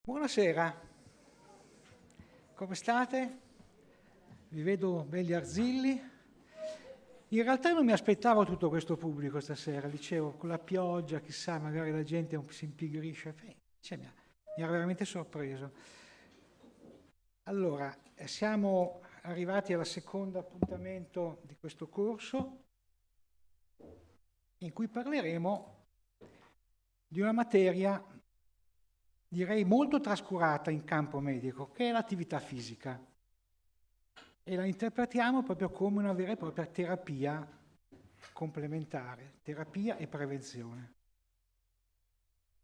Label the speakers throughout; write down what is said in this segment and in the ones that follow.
Speaker 1: Buonasera, come state? Vi vedo belli arzilli. In realtà non mi aspettavo tutto questo pubblico stasera, dicevo, con la pioggia, chissà, magari la gente si impigrisce. Cioè, mi ha veramente sorpreso. Allora, siamo arrivati al secondo appuntamento di questo corso, in cui parleremo di una materia, direi molto trascurata in campo medico, che è l'attività fisica. E la interpretiamo proprio come una vera e propria terapia complementare, terapia e prevenzione.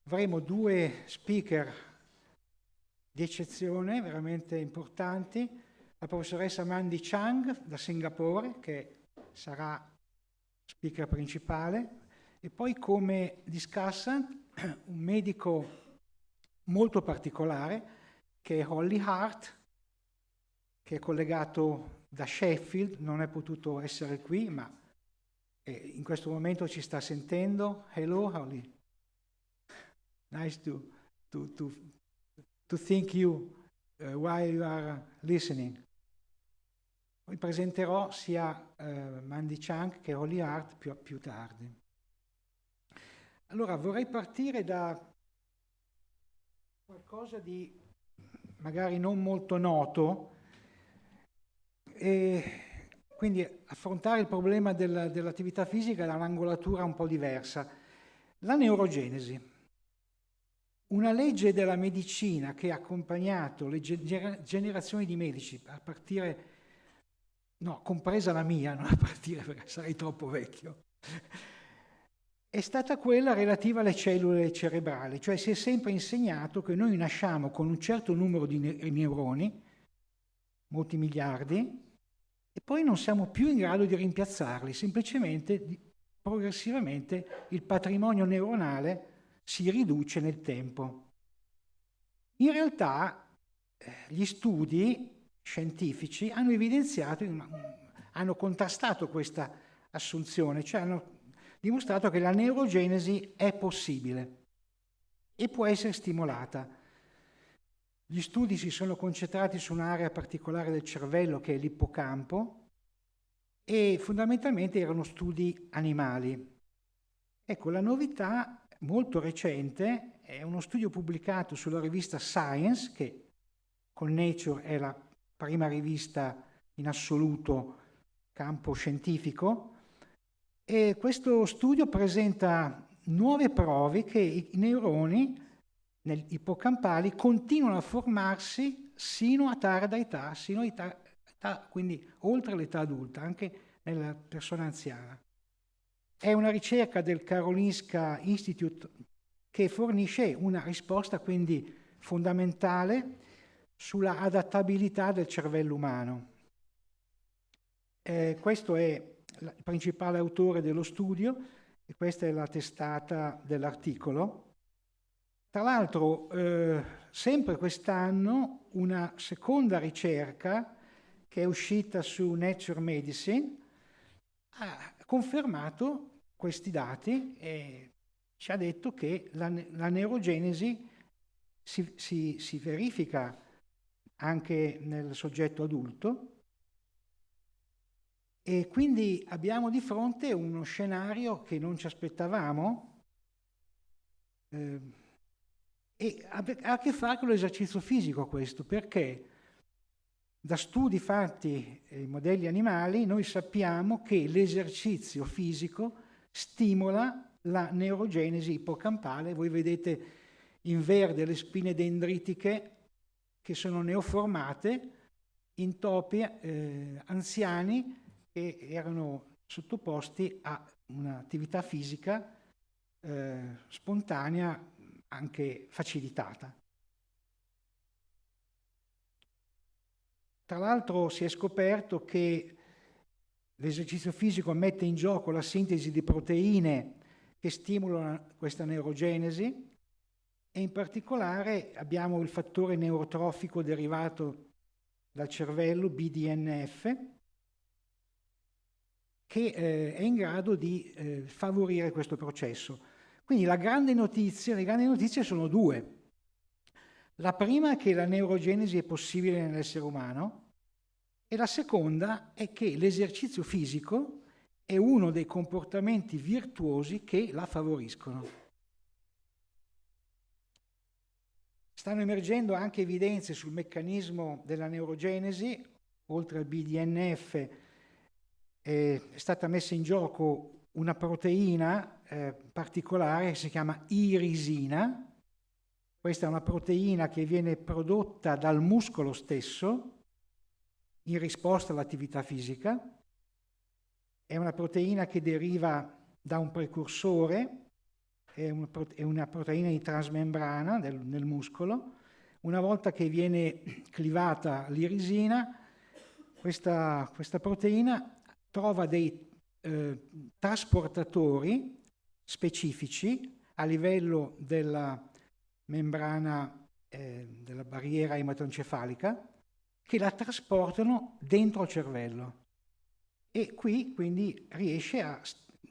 Speaker 1: Avremo due speaker di eccezione, veramente importanti, la professoressa Mandy Zhang da Singapore, che sarà speaker principale, e poi come discussant un medico molto particolare, che è Ollie Hart, che è collegato da Sheffield, non è potuto essere qui, ma in questo momento ci sta sentendo. Hello, Ollie. Nice to think you while you are listening. Poi presenterò sia Mandy Zhang che Ollie Hart più tardi. Allora, vorrei partire da qualcosa di magari non molto noto, e quindi affrontare il problema dell'attività fisica da un'angolatura un po' diversa. La neurogenesi, una legge della medicina che ha accompagnato le generazioni di medici, a partire, no, compresa la mia, non a partire perché sarei troppo vecchio, è stata quella relativa alle cellule cerebrali, cioè si è sempre insegnato che noi nasciamo con un certo numero di neuroni, molti miliardi, e poi non siamo più in grado di rimpiazzarli, semplicemente, progressivamente, il patrimonio neuronale si riduce nel tempo. In realtà gli studi scientifici hanno evidenziato, hanno contrastato questa assunzione, cioè hanno dimostrato che la neurogenesi è possibile e può essere stimolata. Gli studi si sono concentrati su un'area particolare del cervello che è l'ippocampo e fondamentalmente erano studi animali. Ecco, la novità molto recente è uno studio pubblicato sulla rivista Science, che con Nature è la prima rivista in assoluto campo scientifico, e questo studio presenta nuove prove che i neuroni negli ippocampali continuano a formarsi sino a tarda età, quindi oltre l'età adulta, anche nella persona anziana. È una ricerca del Karolinska Institute che fornisce una risposta quindi fondamentale sulla adattabilità del cervello umano. Questo è il principale autore dello studio e questa è la testata dell'articolo. Tra l'altro, sempre quest'anno, una seconda ricerca che è uscita su Nature Medicine ha confermato questi dati e ci ha detto che la neurogenesi si verifica anche nel soggetto adulto, e quindi abbiamo di fronte uno scenario che non ci aspettavamo, e ha a che fare con l'esercizio fisico questo, perché da studi fatti in modelli animali noi sappiamo che l'esercizio fisico stimola la neurogenesi ippocampale. Voi vedete in verde le spine dendritiche che sono neoformate in topi anziani che erano sottoposti a un'attività fisica spontanea, anche facilitata. Tra l'altro si è scoperto che l'esercizio fisico mette in gioco la sintesi di proteine che stimolano questa neurogenesi, e in particolare abbiamo il fattore neurotrofico derivato dal cervello, BDNF, che è in grado di favorire questo processo. Quindi le grandi notizie sono due. La prima è che la neurogenesi è possibile nell'essere umano e la seconda è che l'esercizio fisico è uno dei comportamenti virtuosi che la favoriscono. Stanno emergendo anche evidenze sul meccanismo della neurogenesi. Oltre al BDNF è stata messa in gioco una proteina particolare che si chiama irisina. Questa è una proteina che viene prodotta dal muscolo stesso in risposta all'attività fisica. È una proteina che deriva da un precursore, è una proteina di transmembrana nel muscolo. Una volta che viene clivata l'irisina, questa proteina trova dei trasportatori specifici a livello della membrana della barriera ematoencefalica che la trasportano dentro il cervello. E qui quindi riesce a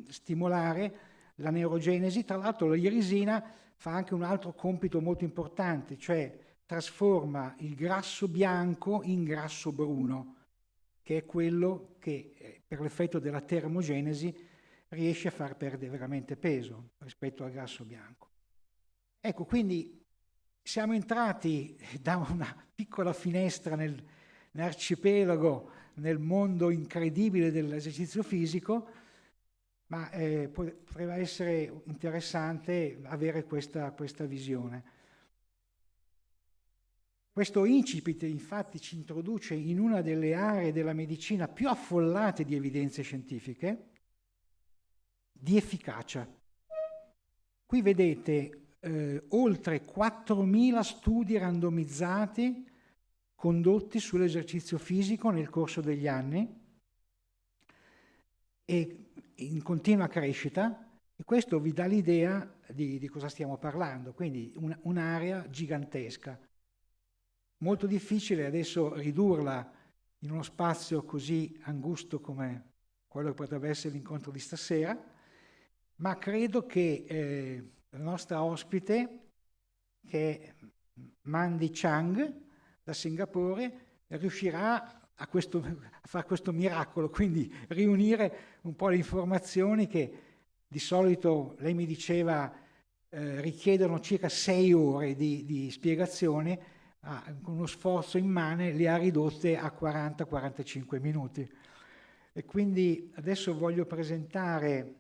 Speaker 1: stimolare la neurogenesi. Tra l'altro l'irisina fa anche un altro compito molto importante, cioè trasforma il grasso bianco in grasso bruno, che è quello che per l'effetto della termogenesi riesce a far perdere veramente peso rispetto al grasso bianco. Ecco, quindi siamo entrati da una piccola finestra nell'arcipelago, nel mondo incredibile dell'esercizio fisico, ma potrebbe essere interessante avere questa visione. Questo incipit infatti ci introduce in una delle aree della medicina più affollate di evidenze scientifiche, di efficacia. Qui vedete oltre 4.000 studi randomizzati condotti sull'esercizio fisico nel corso degli anni e in continua crescita, e questo vi dà l'idea di cosa stiamo parlando, quindi un'area gigantesca. Molto difficile adesso ridurla in uno spazio così angusto come quello che potrebbe essere l'incontro di stasera, ma credo che la nostra ospite, che è Mandy Zhang da Singapore, riuscirà a fare questo miracolo, quindi riunire un po' le informazioni che di solito, lei mi diceva, richiedono circa 6 ore di spiegazione, con uno sforzo immane le ha ridotte a 40-45 minuti. E quindi adesso voglio presentare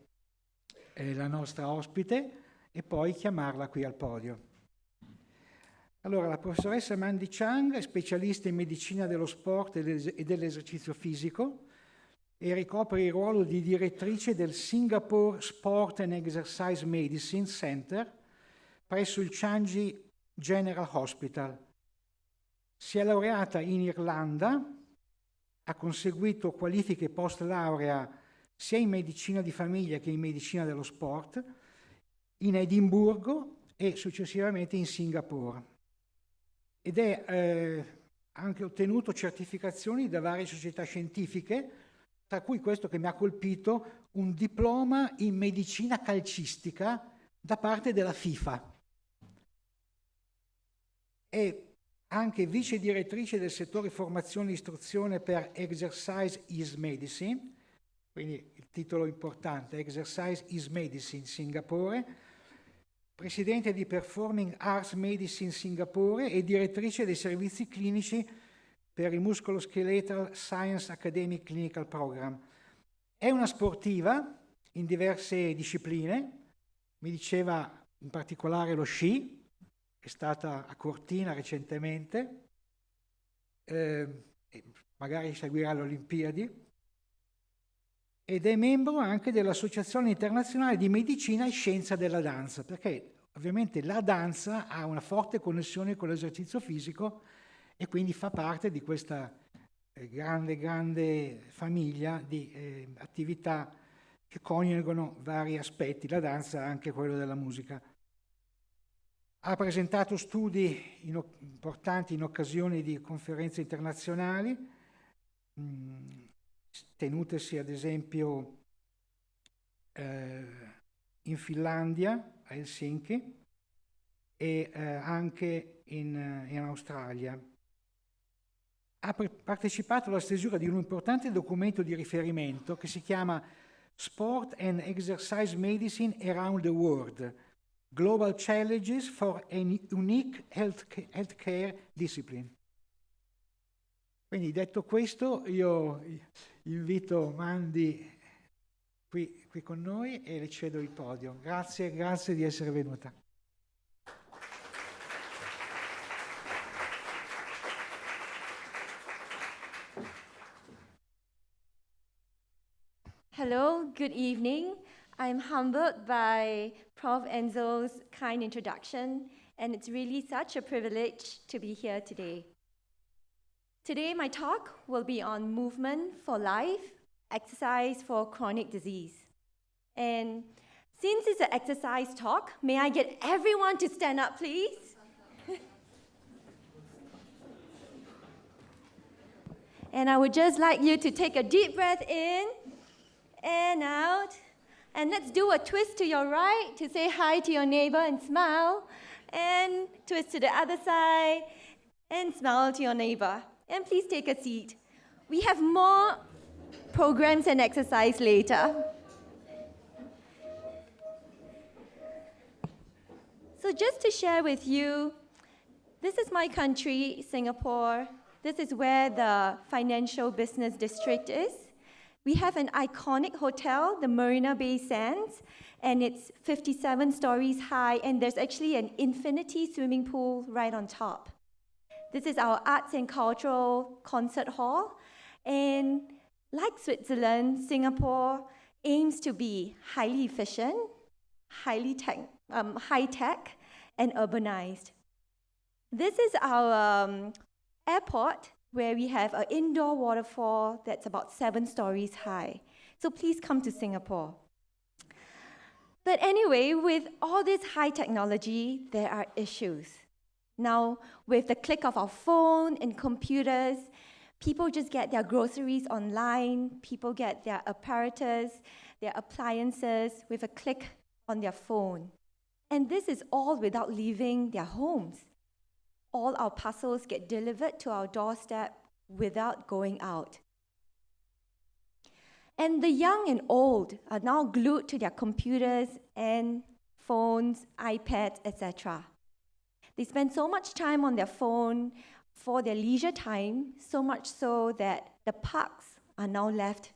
Speaker 1: la nostra ospite e poi chiamarla qui al podio. Allora, la professoressa Mandy Zhang è specialista in medicina dello sport e dell'esercizio fisico e ricopre il ruolo di direttrice del Singapore Sport and Exercise Medicine Center presso il Changi General Hospital. Si è laureata in Irlanda, ha conseguito qualifiche post laurea sia in medicina di famiglia che in medicina dello sport, in Edimburgo e successivamente in Singapore. Ed è anche ottenuto certificazioni da varie società scientifiche, tra cui questo che mi ha colpito, un diploma in medicina calcistica da parte della FIFA. È anche vicedirettrice del settore formazione e istruzione per Exercise is Medicine, quindi il titolo importante, Exercise is Medicine Singapore, presidente di Performing Arts Medicine Singapore e direttrice dei servizi clinici per il Musculoskeletal Science Academic Clinical Program. È una sportiva in diverse discipline, mi diceva in particolare lo sci, è stata a Cortina recentemente, magari seguirà le Olimpiadi, ed è membro anche dell'Associazione Internazionale di Medicina e Scienza della Danza, perché ovviamente la danza ha una forte connessione con l'esercizio fisico e quindi fa parte di questa grande famiglia di attività che coniugano vari aspetti, la danza e anche quello della musica. Ha presentato studi importanti in occasione di conferenze internazionali, tenutesi ad esempio in Finlandia, a Helsinki, e anche in Australia. Ha partecipato alla stesura di un importante documento di riferimento che si chiama Sport and Exercise Medicine Around the World, Global Challenges for a Unique Healthcare Discipline. Quindi detto questo, io invito Mandy qui con noi e le cedo il podio. Grazie di essere venuta.
Speaker 2: Hello, good evening. I'm humbled by Prof. Enzo's kind introduction, and it's really such a privilege to be here today. Today, my talk will be on movement for life, exercise for chronic disease. And since it's an exercise talk, may I get everyone to stand up, please? And I would just like you to take a deep breath in and out. And let's do a twist to your right to say hi to your neighbor and smile. And twist to the other side and smile to your neighbor. And please take a seat. We have more programs and exercise later. So just to share with you, this is my country, Singapore. This is where the financial business district is. We have an iconic hotel, the Marina Bay Sands, and it's 57 stories high, and there's actually an infinity swimming pool right on top. This is our arts and cultural concert hall, and like Switzerland, Singapore aims to be highly efficient, high-tech, and urbanized. This is our airport, where we have an indoor waterfall that's about 7 stories high. So please come to Singapore. But anyway, with all this high technology, there are issues. Now, with the click of our phone and computers, people just get their groceries online, people get their apparatus, their appliances with a click on their phone. And this is all without leaving their homes. All our parcels get delivered to our doorstep without going out. And the young and old are now glued to their computers and phones, iPads, etc. They spend so much time on their phone for their leisure time, so much so that the parks are now left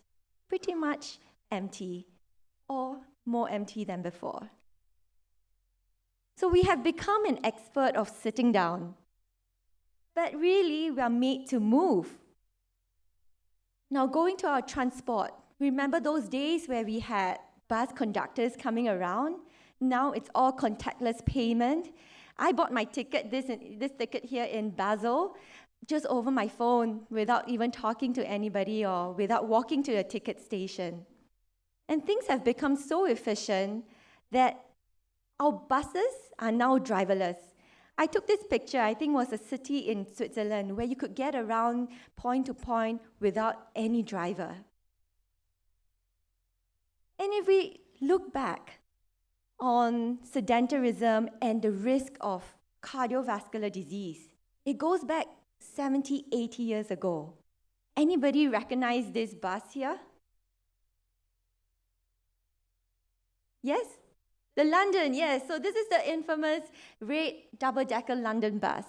Speaker 2: pretty much empty, or more empty than before. So we have become an expert of sitting down. But really, we are made to move. Now, going to our transport, remember those days where we had bus conductors coming around? Now it's all contactless payment. I bought my ticket, this ticket here in Basel, just over my phone without even talking to anybody or without walking to a ticket station. And things have become so efficient that our buses are now driverless. I took this picture, I think it was a city in Switzerland, where you could get around point to point without any driver. And if we look back on sedentarism and the risk of cardiovascular disease, it goes back 70, 80 years ago. Anybody recognize this bus here? Yes? The London, yes. So this is the infamous red double-decker London bus.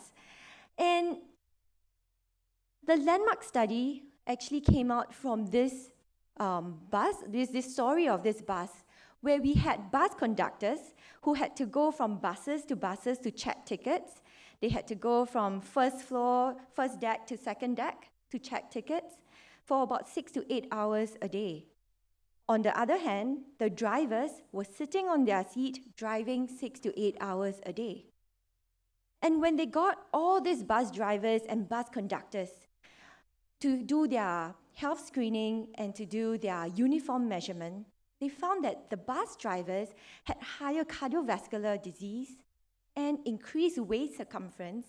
Speaker 2: And the landmark study actually came out from this bus, this story of this bus, where we had bus conductors who had to go from buses to check tickets. They had to go from first deck to second deck to check tickets for about 6 to 8 hours a day. On the other hand, the drivers were sitting on their seat driving 6 to 8 hours a day. And when they got all these bus drivers and bus conductors to do their health screening and to do their uniform measurement, they found that the bus drivers had higher cardiovascular disease and increased waist circumference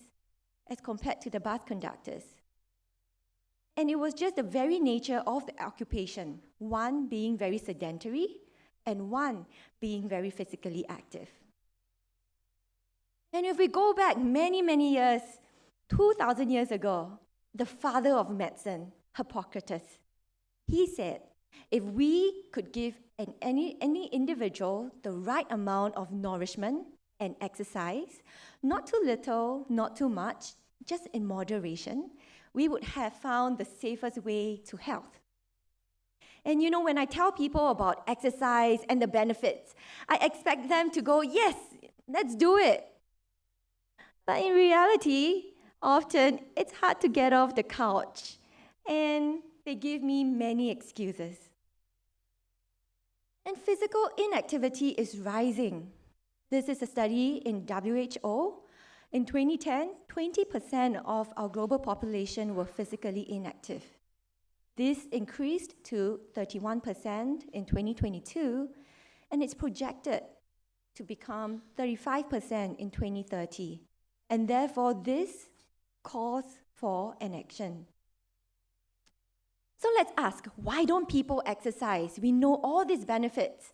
Speaker 2: as compared to the bus conductors. And it was just the very nature of the occupation, one being very sedentary and one being very physically active. And if we go back many, many years, 2,000 years ago, the father of medicine, Hippocrates, he said, if we could give any individual the right amount of nourishment and exercise, not too little, not too much, just in moderation, we would have found the safest way to health. And you know, when I tell people about exercise and the benefits, I expect them to go, yes, let's do it. But in reality, often it's hard to get off the couch, and they give me many excuses. And physical inactivity is rising. This is a study in WHO. In 2010, 20% of our global population were physically inactive. This increased to 31% in 2022, and it's projected to become 35% in 2030. And therefore, this calls for an action. So let's ask, why don't people exercise? We know all these benefits.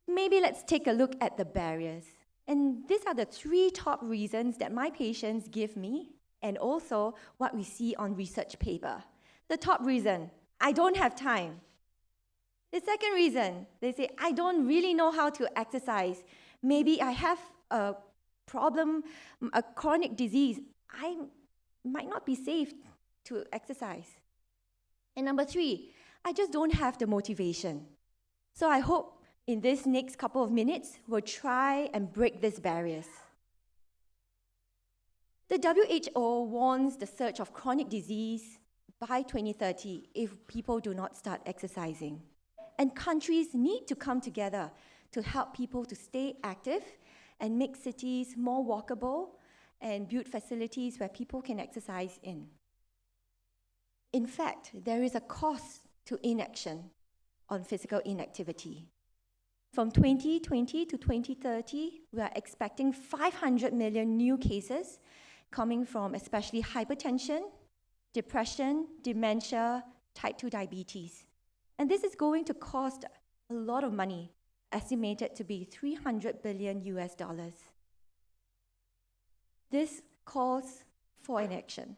Speaker 2: Maybe let's take a look at the barriers. And these are the 3 top reasons that my patients give me, and also what we see on research paper. The top reason, I don't have time. The second reason, they say, I don't really know how to exercise. Maybe I have a problem, a chronic disease. I might not be safe to exercise. And number 3, I just don't have the motivation. So I hope in this next couple of minutes, we'll try and break these barriers. The WHO warns the surge of chronic disease by 2030 if people do not start exercising. And countries need to come together to help people to stay active and make cities more walkable and build facilities where people can exercise in. In fact, there is a cost to inaction on physical inactivity. From 2020 to 2030, we are expecting 500 million new cases coming from especially hypertension, depression, dementia, type 2 diabetes. And this is going to cost a lot of money, estimated to be $300 billion. This calls for an action.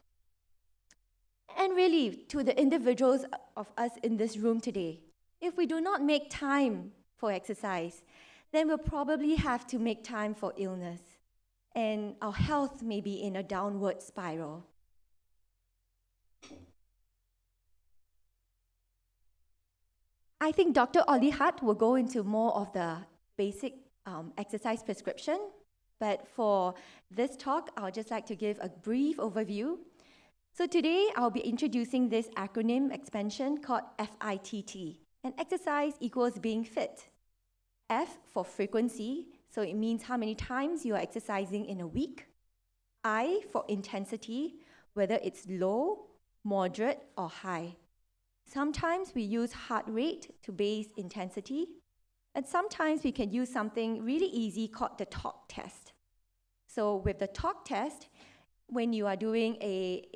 Speaker 2: And really, to the individuals of us in this room today, if we do not make time for exercise, then we'll probably have to make time for illness, and our health may be in a downward spiral. I think Dr. Ollie Hart will go into more of the basic exercise prescription, but for this talk, I would just like to give a brief overview. So today, I'll be introducing this acronym expansion called FITT, and exercise equals being fit. F for frequency, so it means how many times you are exercising in a week. I for intensity, whether it's low, moderate, or high. Sometimes we use heart rate to base intensity, and sometimes we can use something really easy called the talk test. So with the talk test, when you are doing a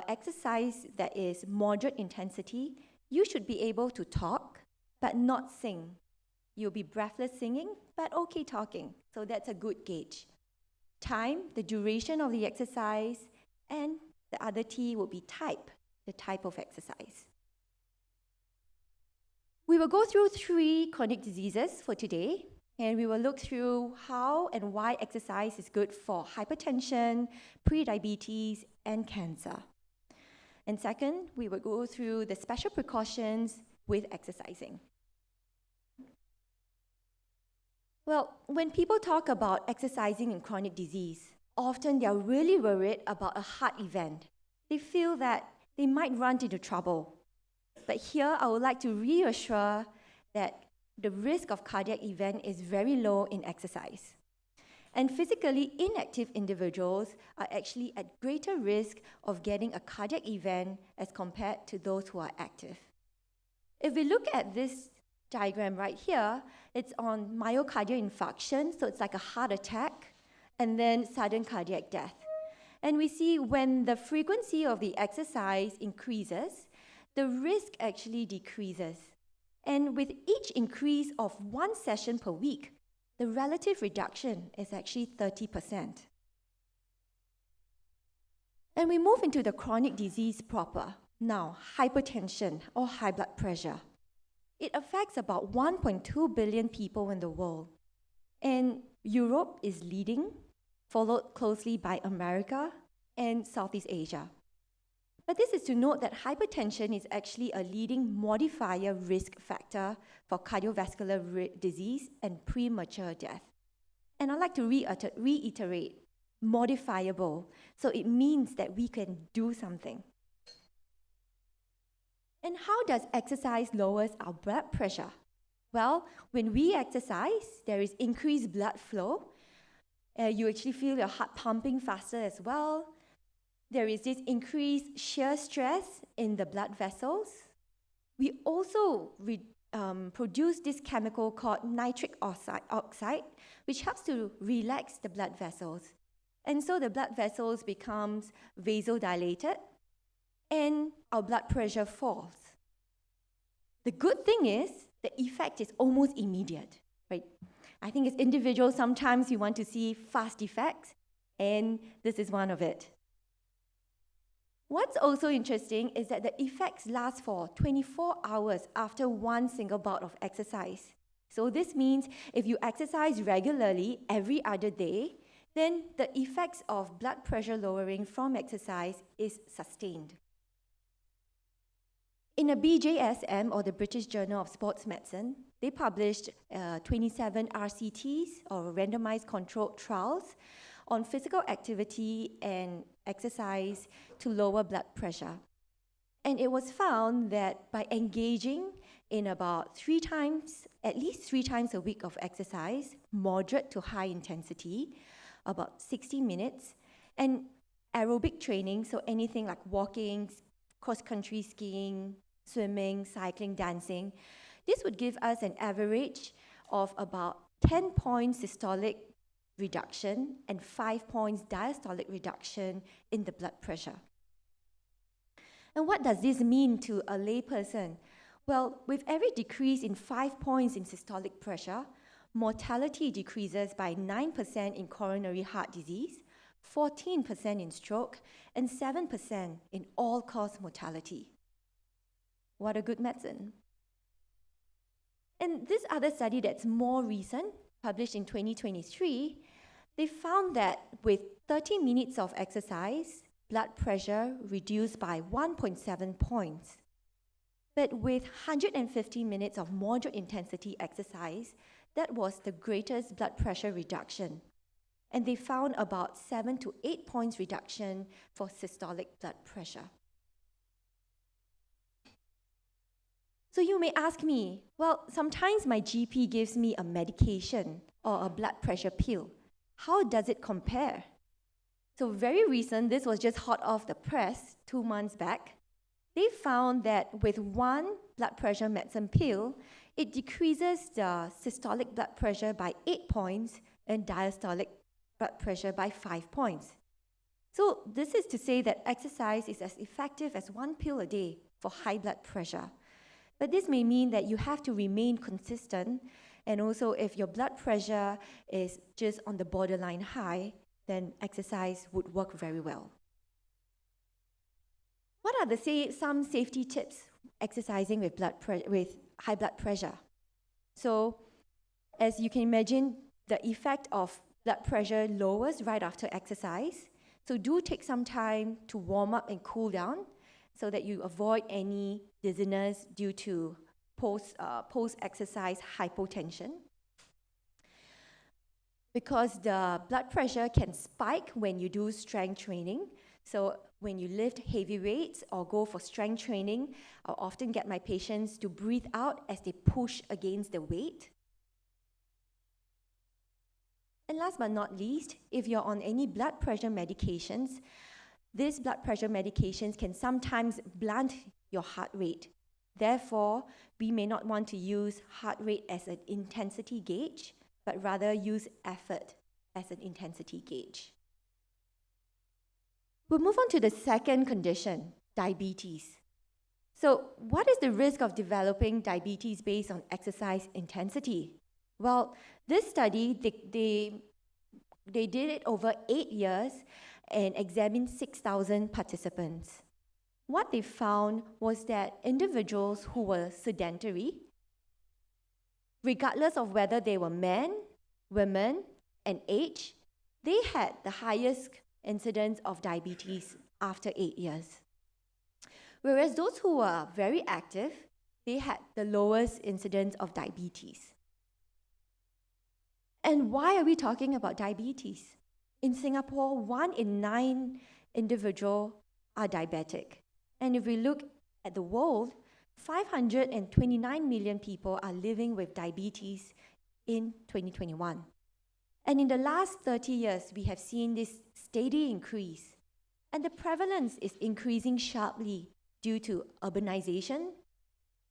Speaker 2: exercise that is moderate intensity, you should be able to talk, but not sing. You'll be breathless singing, but okay talking. So that's a good gauge. Time, the duration of the exercise, and the other T will be type, the type of exercise. We will go through 3 chronic diseases for today, and we will look through how and why exercise is good for hypertension, prediabetes, and cancer. And second, we will go through the special precautions with exercising. Well, when people talk about exercising in chronic disease, often they're really worried about a heart event. They feel that they might run into trouble. But here, I would like to reassure that the risk of cardiac event is very low in exercise. And physically inactive individuals are actually at greater risk of getting a cardiac event as compared to those who are active. If we look at this diagram right here, it's on myocardial infarction, so it's like a heart attack, and then sudden cardiac death. And we see when the frequency of the exercise increases, the risk actually decreases. And with each increase of 1 session per week, the relative reduction is actually 30%. And we move into the chronic disease proper. Now, hypertension or high blood pressure. It affects about 1.2 billion people in the world. And Europe is leading, followed closely by America and Southeast Asia. But this is to note that hypertension is actually a leading modifier risk factor for cardiovascular disease and premature death. And I'd like to reiterate, modifiable. So it means that we can do something. And how does exercise lowers our blood pressure? Well, when we exercise, there is increased blood flow. You actually feel your heart pumping faster as well. There is this increased shear stress in the blood vessels. We also produce this chemical called nitric oxide, which helps to relax the blood vessels. And so the blood vessels becomes vasodilated, and our blood pressure falls. The good thing is, the effect is almost immediate, right? I think as individuals, sometimes we want to see fast effects, and this is one of it. What's also interesting is that the effects last for 24 hours after one single bout of exercise. So this means if you exercise regularly every other day, then the effects of blood pressure lowering from exercise is sustained. In a BJSM, or the British Journal of Sports Medicine, they published 27 RCTs, or randomized controlled trials, on physical activity and exercise to lower blood pressure. And it was found that by engaging in about at least three times a week of exercise, moderate to high intensity, about 60 minutes, and aerobic training, so anything like walking, cross-country skiing, swimming, cycling, dancing, this would give us an average of about 10 points systolic reduction and 5 points diastolic reduction in the blood pressure. And what does this mean to a layperson? Well, with every decrease in 5 points in systolic pressure, mortality decreases by 9% in coronary heart disease, 14% in stroke, and 7% in all-cause mortality. What a good medicine. And this other study that's more recent, published in 2023, they found that with 30 minutes of exercise, blood pressure reduced by 1.7 points. But with 150 minutes of moderate intensity exercise, that was the greatest blood pressure reduction. And they found about 7 to 8 points reduction for systolic blood pressure. So you may ask me, well, sometimes my GP gives me a medication or a blood pressure pill. How does it compare? So very recent, this was just hot off the press 2 months back. They found that with one blood pressure medicine pill, it decreases the systolic blood pressure by 8 points and diastolic blood pressure by 5 points. So this is to say that exercise is as effective as one pill a day for high blood pressure. But this may mean that you have to remain consistent, and also if your blood pressure is just on the borderline high, then exercise would work very well. What are some safety tips exercising with high blood pressure? So, as you can imagine, the effect of blood pressure lowers right after exercise. So do take some time to warm up and cool down so that you avoid any dizziness due to post-exercise hypotension. Because the blood pressure can spike when you do strength training. So when you lift heavy weights or go for strength training, I'll often get my patients to breathe out as they push against the weight. And last but not least, if you're on any blood pressure medications, these blood pressure medications can sometimes blunt your heart rate. Therefore, we may not want to use heart rate as an intensity gauge, but rather use effort as an intensity gauge. We'll move on to the second condition, diabetes. So what is the risk of developing diabetes based on exercise intensity? Well, this study, they did it over 8 years and examined 6,000 participants. What they found was that individuals who were sedentary, regardless of whether they were men, women, and age, they had the highest incidence of diabetes after 8 years. Whereas those who were very active, they had the lowest incidence of diabetes. And why are we talking about diabetes? In Singapore, 1 in 9 individuals are diabetic. And if we look at the world, 529 million people are living with diabetes in 2021. And in the last 30 years, we have seen this steady increase. And the prevalence is increasing sharply due to urbanization,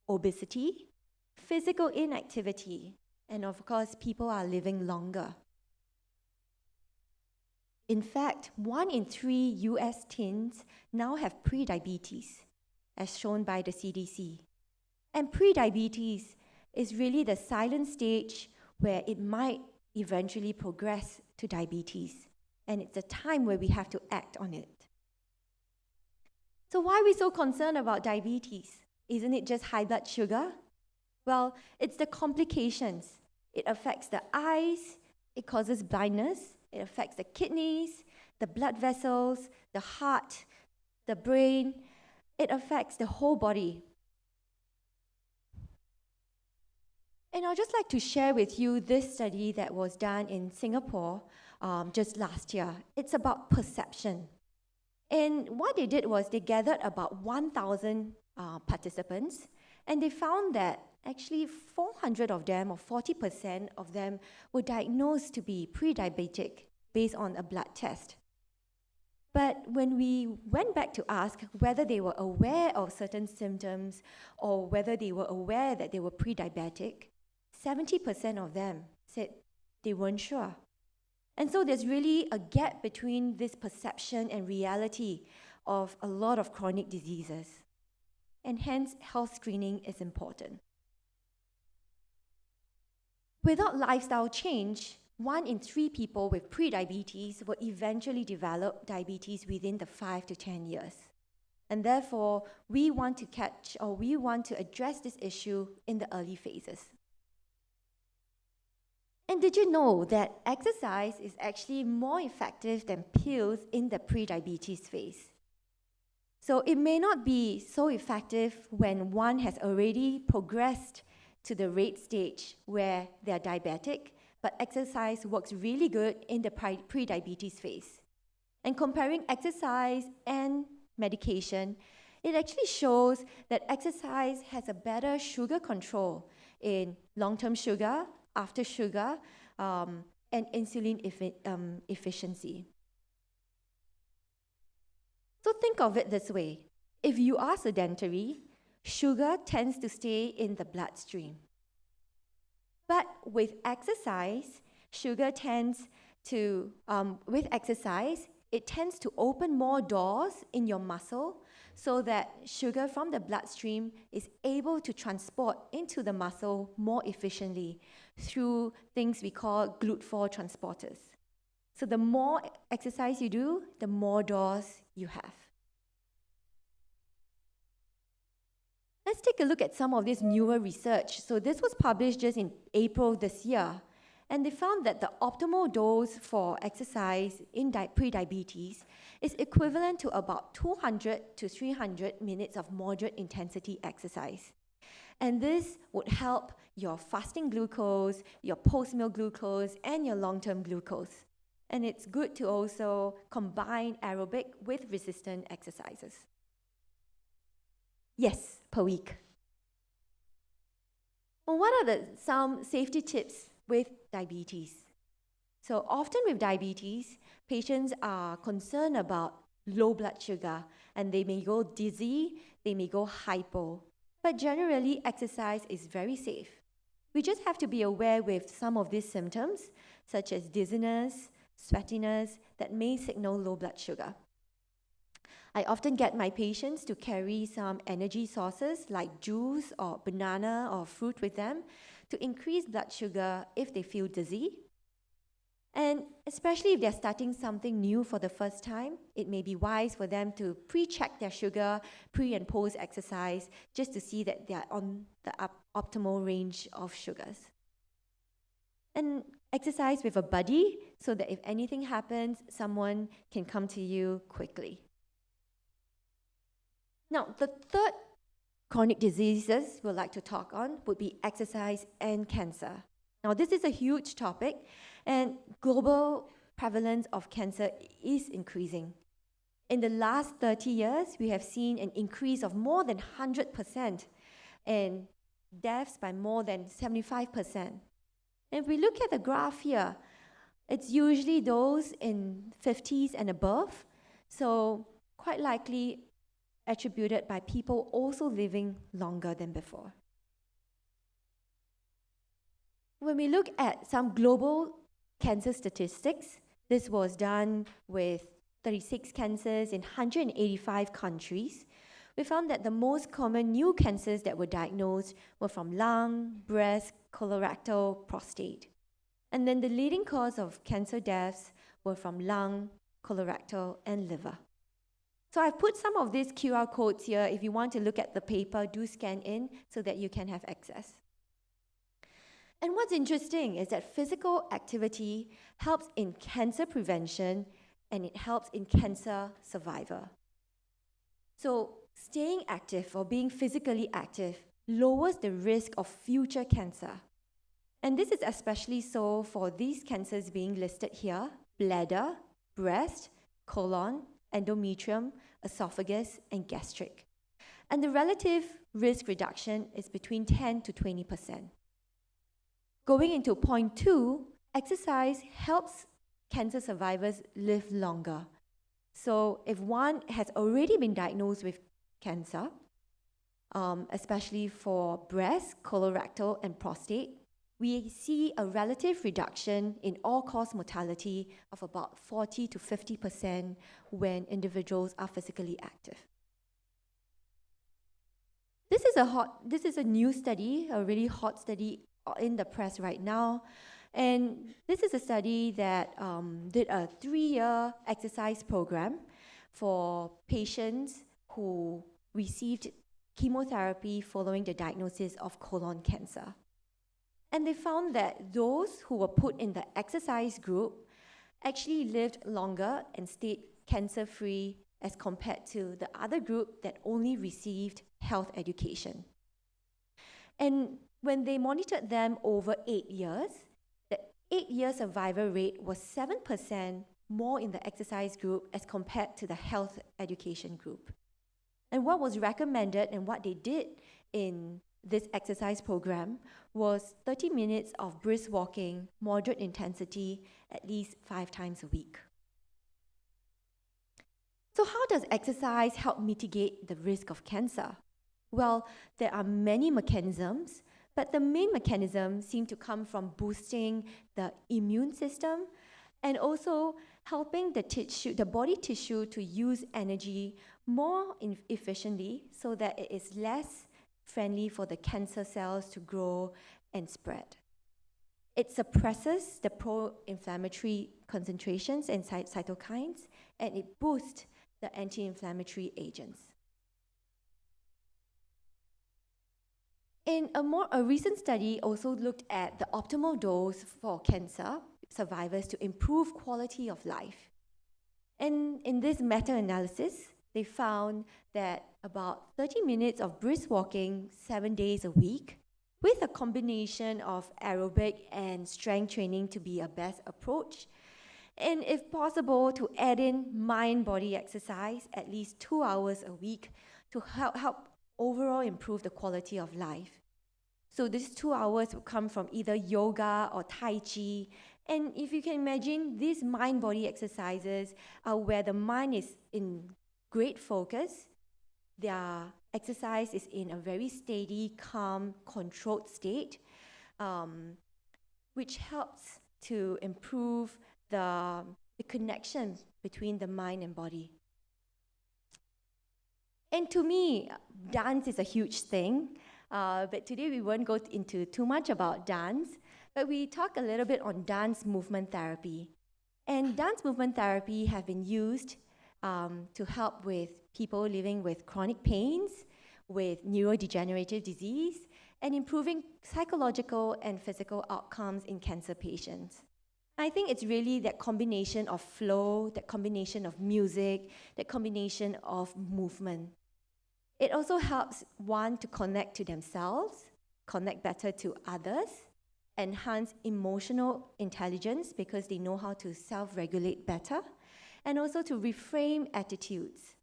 Speaker 2: obesity, physical inactivity, and of course, people are living longer. In fact, 1 in 3 US teens now have prediabetes, as shown by the CDC. And prediabetes is really the silent stage where it might eventually progress to diabetes. And it's a time where we have to act on it. So why are we so concerned about diabetes? Isn't it just high blood sugar? Well, it's the complications. It affects the eyes, it causes blindness, it affects the kidneys, the blood vessels, the heart, the brain. It affects the whole body. And I'd just like to share with you this study that was done in Singapore just last year. It's about perception. And what they did was they gathered about 1,000 participants, and they found that actually 400 of them, or 40% of them, were diagnosed to be pre-diabetic based on a blood test. But when we went back to ask whether they were aware of certain symptoms or whether they were aware that they were pre-diabetic, 70% of them said they weren't sure. And so there's really a gap between this perception and reality of a lot of chronic diseases. And hence, health screening is important. Without lifestyle change, 1 in 3 people with prediabetes will eventually develop diabetes within the 5 to 10 years. And therefore, we want to address this issue in the early phases. And did you know that exercise is actually more effective than pills in the prediabetes phase? So it may not be so effective when one has already progressed to the rate stage where they're diabetic, but exercise works really good in the pre-diabetes phase. And comparing exercise and medication, it actually shows that exercise has a better sugar control in long-term sugar, after sugar, and insulin efficiency. So think of it this way. If you are sedentary, sugar tends to stay in the bloodstream. But with exercise, it tends to open more doors in your muscle so that sugar from the bloodstream is able to transport into the muscle more efficiently through things we call GLUT4 transporters. So the more exercise you do, the more doors you have. Let's take a look at some of this newer research. So this was published just in April this year, and they found that the optimal dose for exercise in pre-diabetes is equivalent to about 200 to 300 minutes of moderate intensity exercise. And this would help your fasting glucose, your post-meal glucose, and your long-term glucose. And it's good to also combine aerobic with resistant exercises. Yes, per week. Well, what are some safety tips with diabetes? So often with diabetes, patients are concerned about low blood sugar, and they may go dizzy, they may go hypo. But generally, exercise is very safe. We just have to be aware with some of these symptoms, such as dizziness, sweatiness, that may signal low blood sugar. I often get my patients to carry some energy sources like juice or banana or fruit with them to increase blood sugar if they feel dizzy. And especially if they're starting something new for the first time, it may be wise for them to pre-check their sugar, pre and post exercise, just to see that they're on the optimal range of sugars. And exercise with a buddy so that if anything happens, someone can come to you quickly. Now, the third chronic diseases we'd like to talk on would be exercise and cancer. Now, this is a huge topic, and global prevalence of cancer is increasing. In the last 30 years, we have seen an increase of more than 100% and deaths by more than 75%. And if we look at the graph here, it's usually those in 50s and above, so quite likely attributed by people also living longer than before. When we look at some global cancer statistics, this was done with 36 cancers in 185 countries. We found that the most common new cancers that were diagnosed were from lung, breast, colorectal, prostate. And then the leading cause of cancer deaths were from lung, colorectal, and liver. So I've put some of these QR codes here. If you want to look at the paper, do scan in so that you can have access. And what's interesting is that physical activity helps in cancer prevention and it helps in cancer survival. So staying active or being physically active lowers the risk of future cancer. And this is especially so for these cancers being listed here: bladder, breast, colon, endometrium, esophagus, and gastric. And the relative risk reduction is between 10 to 20%. Going into point 2, exercise helps cancer survivors live longer. So if one has already been diagnosed with cancer, especially for breast, colorectal, and prostate, we see a relative reduction in all-cause mortality of about 40 to 50% when individuals are physically active. This is a new study, a really hot study in the press right now. And this is a study that did a 3-year exercise program for patients who received chemotherapy following the diagnosis of colon cancer. And they found that those who were put in the exercise group actually lived longer and stayed cancer-free as compared to the other group that only received health education. And when they monitored them over 8 years, the 8-year survival rate was 7% more in the exercise group as compared to the health education group. And what was recommended and what they did in this exercise program was 30 minutes of brisk walking, moderate intensity, at least 5 times a week. So how does exercise help mitigate the risk of cancer? Well, there are many mechanisms, but the main mechanisms seem to come from boosting the immune system and also helping the body tissue to use energy more efficiently so that it is less friendly for the cancer cells to grow and spread. It suppresses the pro-inflammatory concentrations and cytokines, and it boosts the anti-inflammatory agents. A recent study also looked at the optimal dose for cancer survivors to improve quality of life. And in this meta-analysis, they found that about 30 minutes of brisk walking 7 days a week with a combination of aerobic and strength training to be a best approach. And if possible, to add in mind-body exercise at least 2 hours a week to help overall improve the quality of life. So these 2 hours will come from either yoga or Tai Chi. And if you can imagine, these mind-body exercises are where the mind is in great focus. Their exercise is in a very steady, calm, controlled state, which helps to improve the connection between the mind and body. And to me, dance is a huge thing. but today we won't go into too much about dance, but we talk a little bit on dance movement therapy. And dance movement therapy have been used to help with people living with chronic pains, with neurodegenerative disease, and improving psychological and physical outcomes in cancer patients. I think it's really that combination of flow, that combination of music, that combination of movement. It also helps one to connect to themselves, connect better to others, enhance emotional intelligence because they know how to self-regulate better, and also to reframe attitudes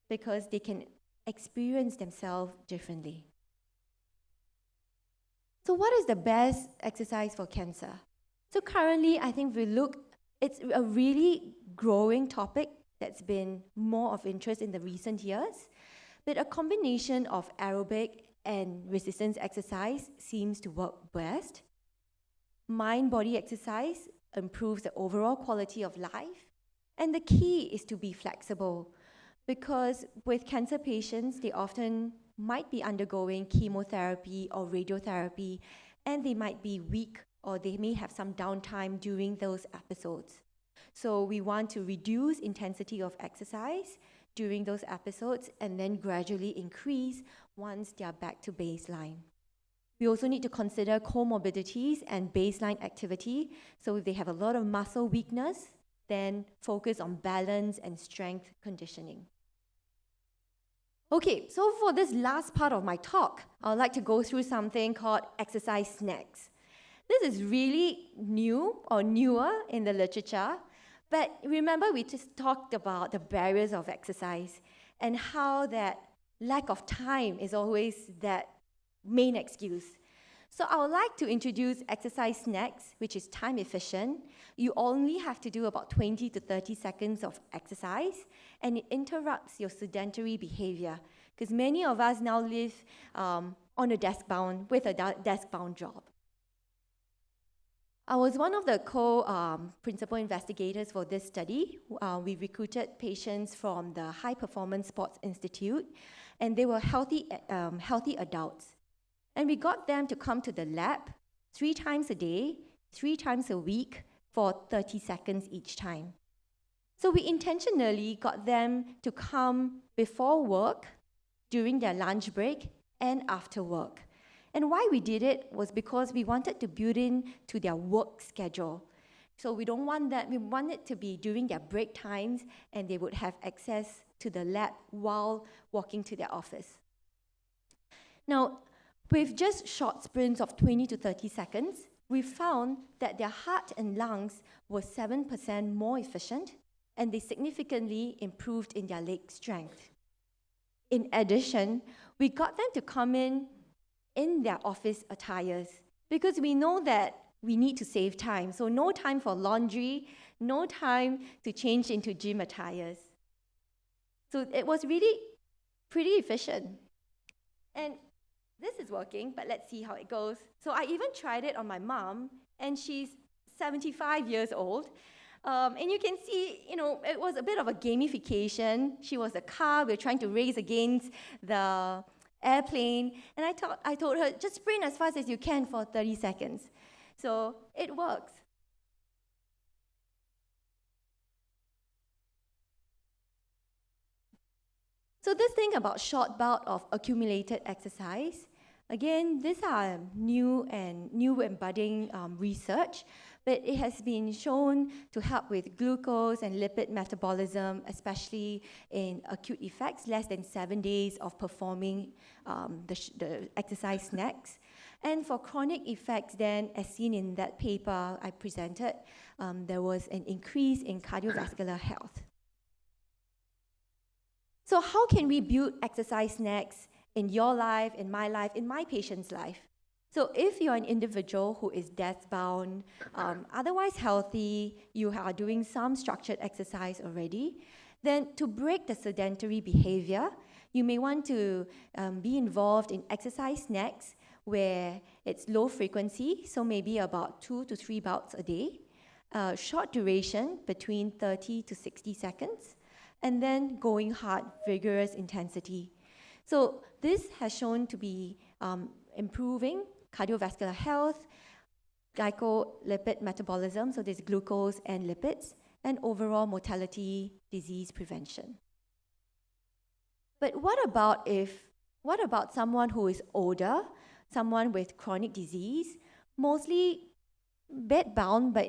Speaker 2: because they can experience themselves differently. So what is the best exercise for cancer? So currently, I think it's a really growing topic that's been more of interest in the recent years, but a combination of aerobic and resistance exercise seems to work best. Mind-body exercise improves the overall quality of life, and the key is to be flexible because with cancer patients, they often might be undergoing chemotherapy or radiotherapy, and they might be weak or they may have some downtime during those episodes. So we want to reduce intensity of exercise during those episodes and then gradually increase once they are back to baseline. We also need to consider comorbidities and baseline activity. So if they have a lot of muscle weakness, then focus on balance and strength conditioning. Okay, so for this last part of my talk, I would like to go through something called exercise snacks. This is really new or newer in the literature, but remember we just talked about the barriers of exercise and how that lack of time is always that main excuse. So I would like to introduce exercise snacks, which is time efficient. You only have to do about 20 to 30 seconds of exercise, and it interrupts your sedentary behavior, because many of us now live on a desk-bound, with a desk-bound job. I was one of the principal investigators for this study. We recruited patients from the High Performance Sports Institute, and they were healthy adults. And we got them to come to the lab 3 times a day, 3 times a week, for 30 seconds each time. So we intentionally got them to come before work, during their lunch break, and after work. And why we did it was because we wanted to build in to their work schedule. So we don't want that, we want it to be during their break times, and they would have access to the lab while walking to their office. Now, with just short sprints of 20 to 30 seconds, we found that their heart and lungs were 7% more efficient, and they significantly improved in their leg strength. In addition, we got them to come in their office attires, because we know that we need to save time. So no time for laundry, no time to change into gym attires. So it was really pretty efficient. And this is working, but let's see how it goes. So I even tried it on my mom, and she's 75 years old. And you can see, it was a bit of a gamification. She was a car, we were trying to race against the airplane, and I told her, just sprint as fast as you can for 30 seconds. So it works. So this thing about short bout of accumulated exercise, again, these are new and budding research, but it has been shown to help with glucose and lipid metabolism, especially in acute effects, less than 7 days of performing the exercise snacks. And for chronic effects, then, as seen in that paper I presented, there was an increase in cardiovascular health. So how can we build exercise snacks in your life, in my life, in my patient's life? So if you're an individual who is desk-bound, otherwise healthy, you are doing some structured exercise already, then to break the sedentary behavior, you may want to be involved in exercise snacks where it's low frequency, so maybe about 2 to 3 bouts a day, short duration between 30 to 60 seconds, and then going hard, vigorous intensity. So this has shown to be improving cardiovascular health, glycolipid metabolism, so there's glucose and lipids, and overall mortality, disease prevention. But what about someone who is older, someone with chronic disease, mostly bed-bound, but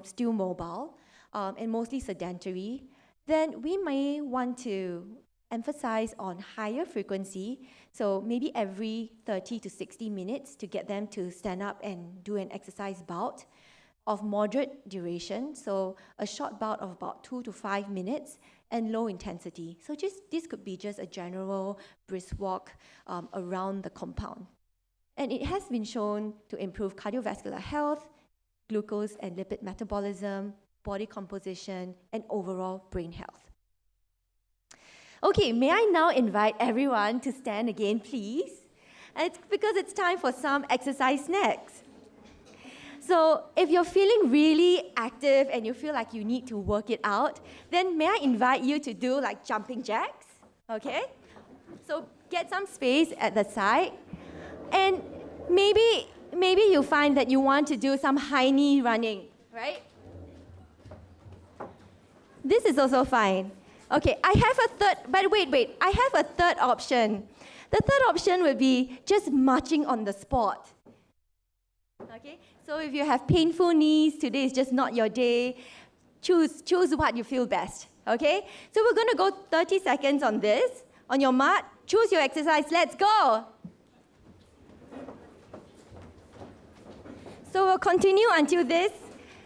Speaker 2: still mobile, and mostly sedentary? Then we may want to emphasize on higher frequency, so maybe every 30 to 60 minutes to get them to stand up and do an exercise bout of moderate duration, so a short bout of about 2 to 5 minutes, and low intensity. So this could be just a general brisk walk around the compound. And it has been shown to improve cardiovascular health, glucose and lipid metabolism, body composition, and overall brain health. Okay, may I now invite everyone to stand again, please? It's because it's time for some exercise snacks. So if you're feeling really active and you feel like you need to work it out, then may I invite you to do like jumping jacks, okay? So get some space at the side, and maybe you find that you want to do some high knee running, right? This is also fine. Okay, I have a third option. The third option would be just marching on the spot. Okay, so if you have painful knees, today is just not your day, choose what you feel best, okay? So we're going to go 30 seconds on this. On your mat, choose your exercise, let's go! So we'll continue until this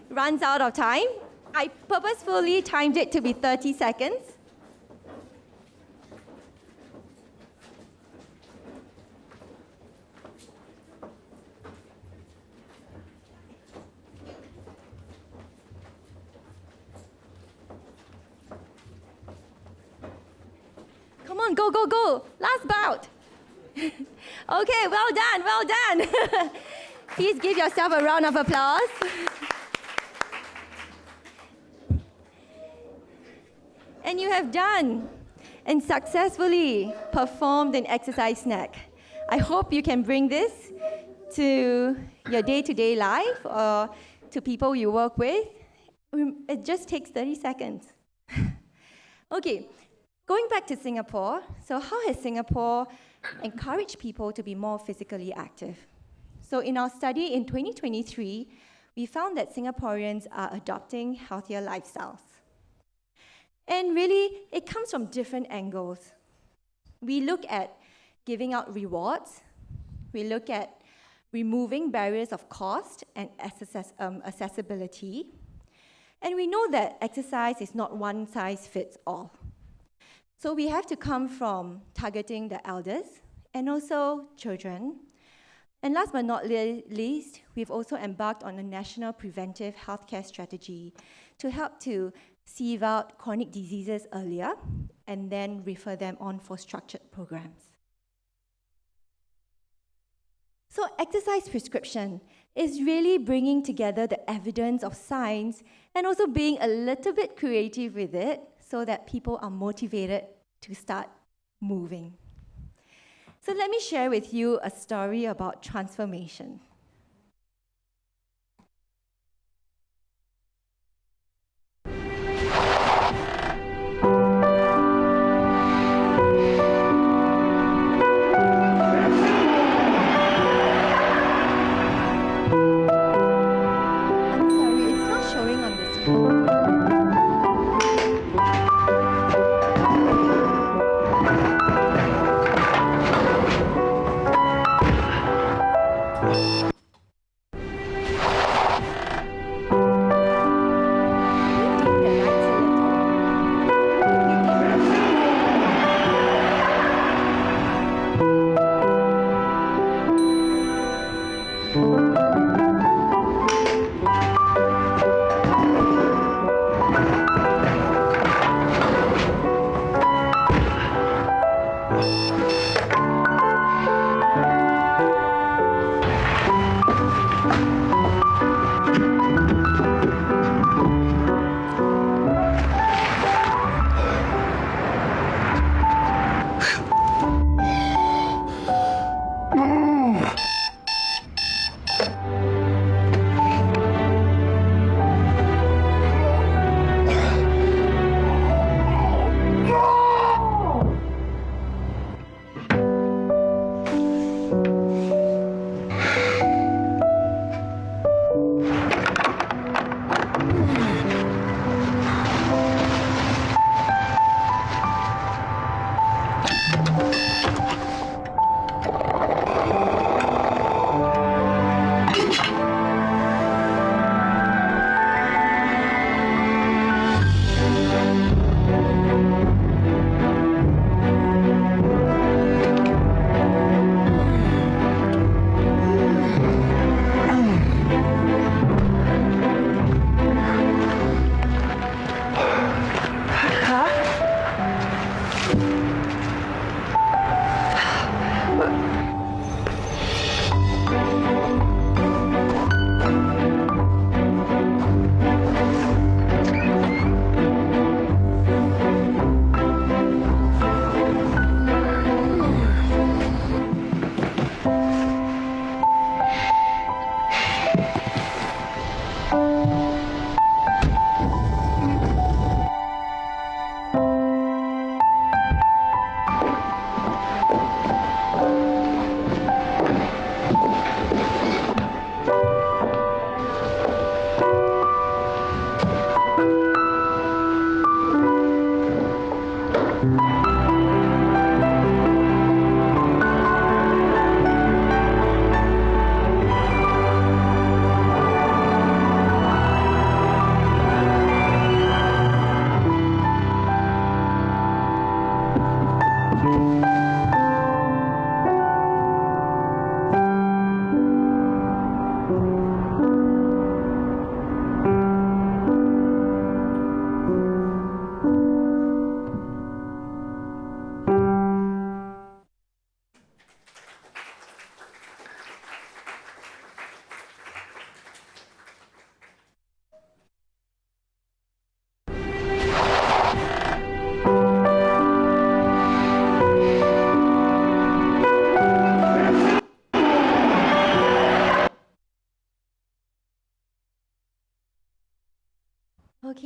Speaker 2: runs out of time. I purposefully timed it to be 30 seconds. Come on, go, go, go. Last bout. Okay, well done. Please give yourself a round of applause. And you have done and successfully performed an exercise snack. I hope you can bring this to your day-to-day life or to people you work with. It just takes 30 seconds. Okay, going back to Singapore. So how has Singapore encouraged people to be more physically active? So in our study in 2023, we found that Singaporeans are adopting healthier lifestyles. And really, it comes from different angles. We look at giving out rewards. We look at removing barriers of cost and accessibility. And we know that exercise is not one size fits all. So we have to come from targeting the elders and also children. And last but not least, we've also embarked on a national preventive healthcare strategy to help to sieve out chronic diseases earlier and then refer them on for structured programs. So exercise prescription is really bringing together the evidence of science and also being a little bit creative with it so that people are motivated to start moving. So let me share with you a story about transformation. Okay,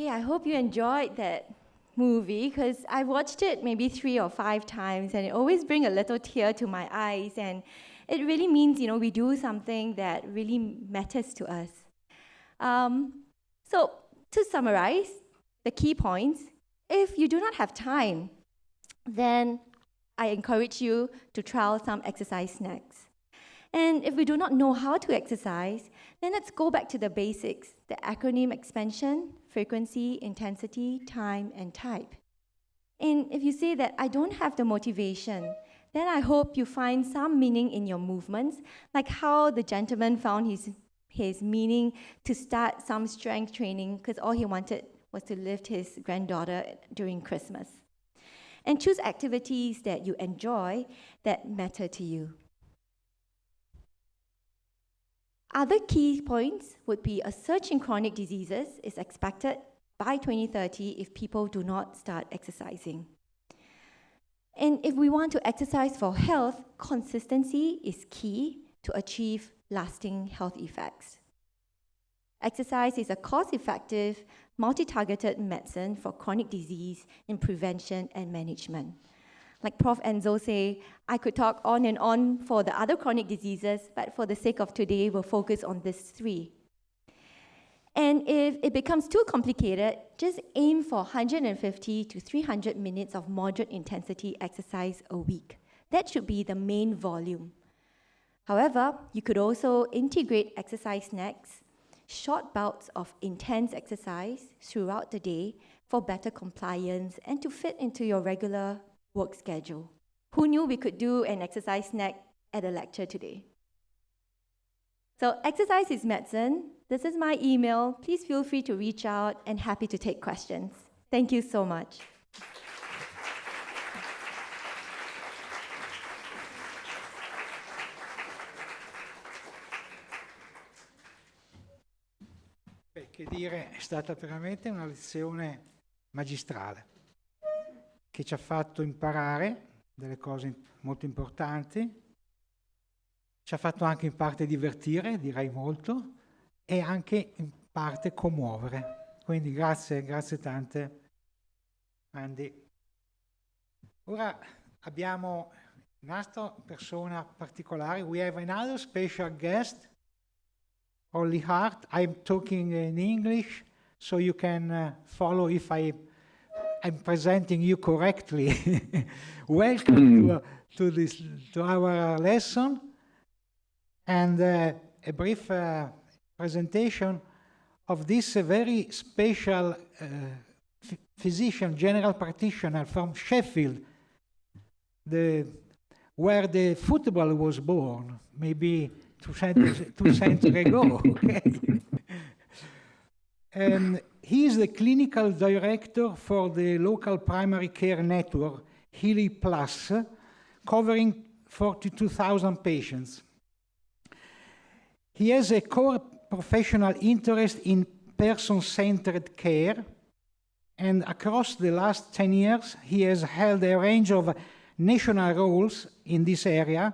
Speaker 2: I hope you enjoyed that movie because I watched it maybe 3 or 5 times and it always brings a little tear to my eyes, and it really means, we do something that really matters to us. So to summarize the key points, if you do not have time, then I encourage you to trial some exercise snacks. And if we do not know how to exercise, then let's go back to the basics, the acronym expansion, frequency, intensity, time, and type. And if you say that I don't have the motivation, then I hope you find some meaning in your movements, like how the gentleman found his meaning to start some strength training because all he wanted was to lift his granddaughter during Christmas. And choose activities that you enjoy that matter to you. Other key points would be a surge in chronic diseases is expected by 2030 if people do not start exercising. And if we want to exercise for health, consistency is key to achieve lasting health effects. Exercise is a cost-effective, multi-targeted medicine for chronic disease in prevention and management. Like Prof. Enzo say, I could talk on and on for the other chronic diseases, but for the sake of today, we'll focus on these 3. And if it becomes too complicated, just aim for 150 to 300 minutes of moderate intensity exercise a week. That should be the main volume. However, you could also integrate exercise snacks, short bouts of intense exercise throughout the day for better compliance and to fit into your regular work schedule. Who knew we could do an exercise snack at a lecture today? So exercise is medicine. This is my email. Please feel free to reach out and happy to take questions. Thank you so much.
Speaker 1: Che dire, è stata veramente una lezione magistrale che ci ha fatto imparare delle cose molto importanti, ci ha fatto anche in parte divertire, direi molto, e anche in parte commuovere. Quindi grazie tante, Mandy. Ora abbiamo un'altra persona particolare. We have another special guest, Ollie Hart. I'm talking in English, so you can follow if I'm presenting you correctly. Welcome to our lesson, and a brief presentation of this very special physician, general practitioner from Sheffield, where the football was born, maybe 2 centuries ago. Okay. And he is the clinical director for the local primary care network, Healy Plus, covering 42,000 patients. He has a core professional interest in person-centered care, and across the last 10 years, he has held a range of national roles in this area,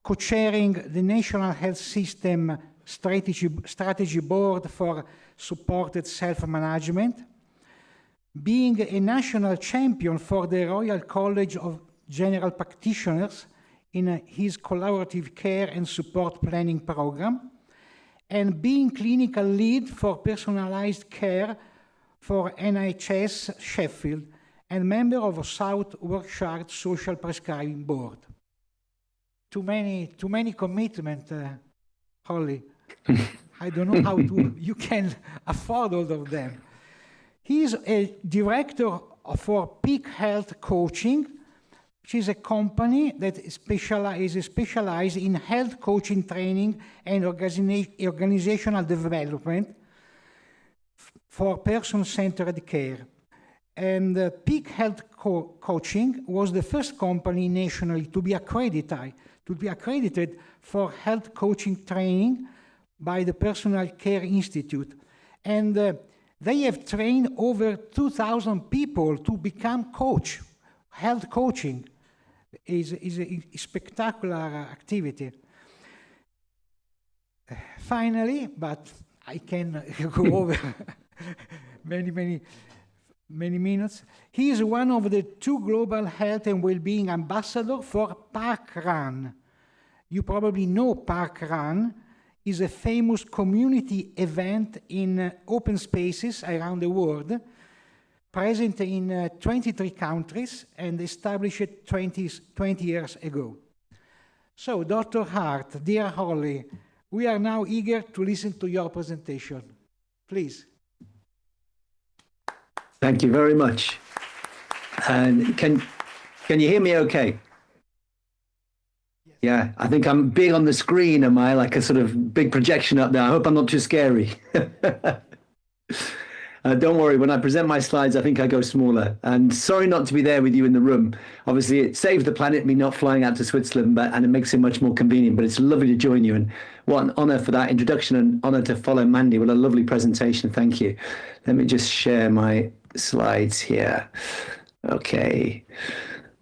Speaker 1: co-chairing the National Health System Strategy Board for Supported Self-Management, being a national champion for the Royal College of General Practitioners in his collaborative care and support planning program, and being clinical lead for personalized care for NHS Sheffield, and member of South Yorkshire Social Prescribing Board. Too many commitment, Ollie. I don't know how you can afford all of them. He is a director for Peak Health Coaching, which is a company that is specialized in health coaching training and organizational development for person-centered care. And Peak Health Coaching was the first company nationally to be accredited for health coaching training by the Personal Care Institute. And they have trained over 2,000 people to become coach. Health coaching is a spectacular activity. Finally, but I can go over many minutes. He is one of the 2 global health and well-being ambassadors for Parkrun. You probably know Parkrun is a famous community event in open spaces around the world, present in 23 countries and established 20 years ago. So, Dr. Hart, dear Ollie, we are now eager to listen to your presentation. Please.
Speaker 3: Thank you very much. And can you hear me okay? Yeah, I think I'm big on the screen. Am I like a sort of big projection up there? I hope I'm not too scary. Don't worry, when I present my slides, I think I go smaller. And sorry not to be there with you in the room. Obviously, it saves the planet, me not flying out to Switzerland, and it makes it much more convenient. But it's lovely to join you. And what an honor for that introduction, and honor to follow Mandy. What a lovely presentation. Thank you. Let me just share my slides here. Okay.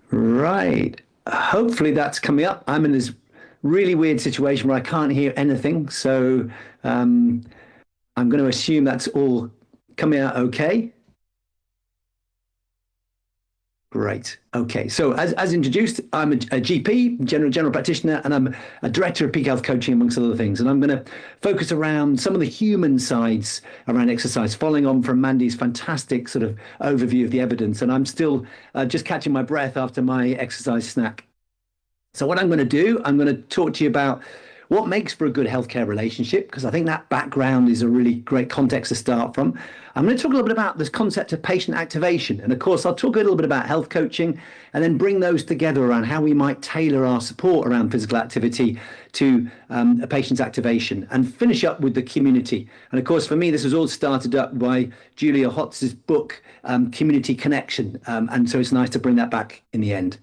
Speaker 3: Right. Hopefully that's coming up. I'm in this really weird situation where I can't hear anything. So I'm going to assume that's all coming out okay. Great. Okay. So as introduced, I'm a GP, general practitioner, and I'm a director of Peak Health Coaching, amongst other things. And I'm going to focus around some of the human sides around exercise, following on from Mandy's fantastic sort of overview of the evidence. And I'm still just catching my breath after my exercise snack. So what I'm going to do, I'm going to talk to you about what makes for a good healthcare relationship, because I think that background is a really great context to start from. I'm going to talk a little bit about this concept of patient activation. And of course, I'll talk a little bit about health coaching and then bring those together around how we might tailor our support around physical activity to a patient's activation, and finish up with the community. And of course, for me, this was all started up by Julia Hotz's book, Community Connection. And so it's nice to bring that back in the end.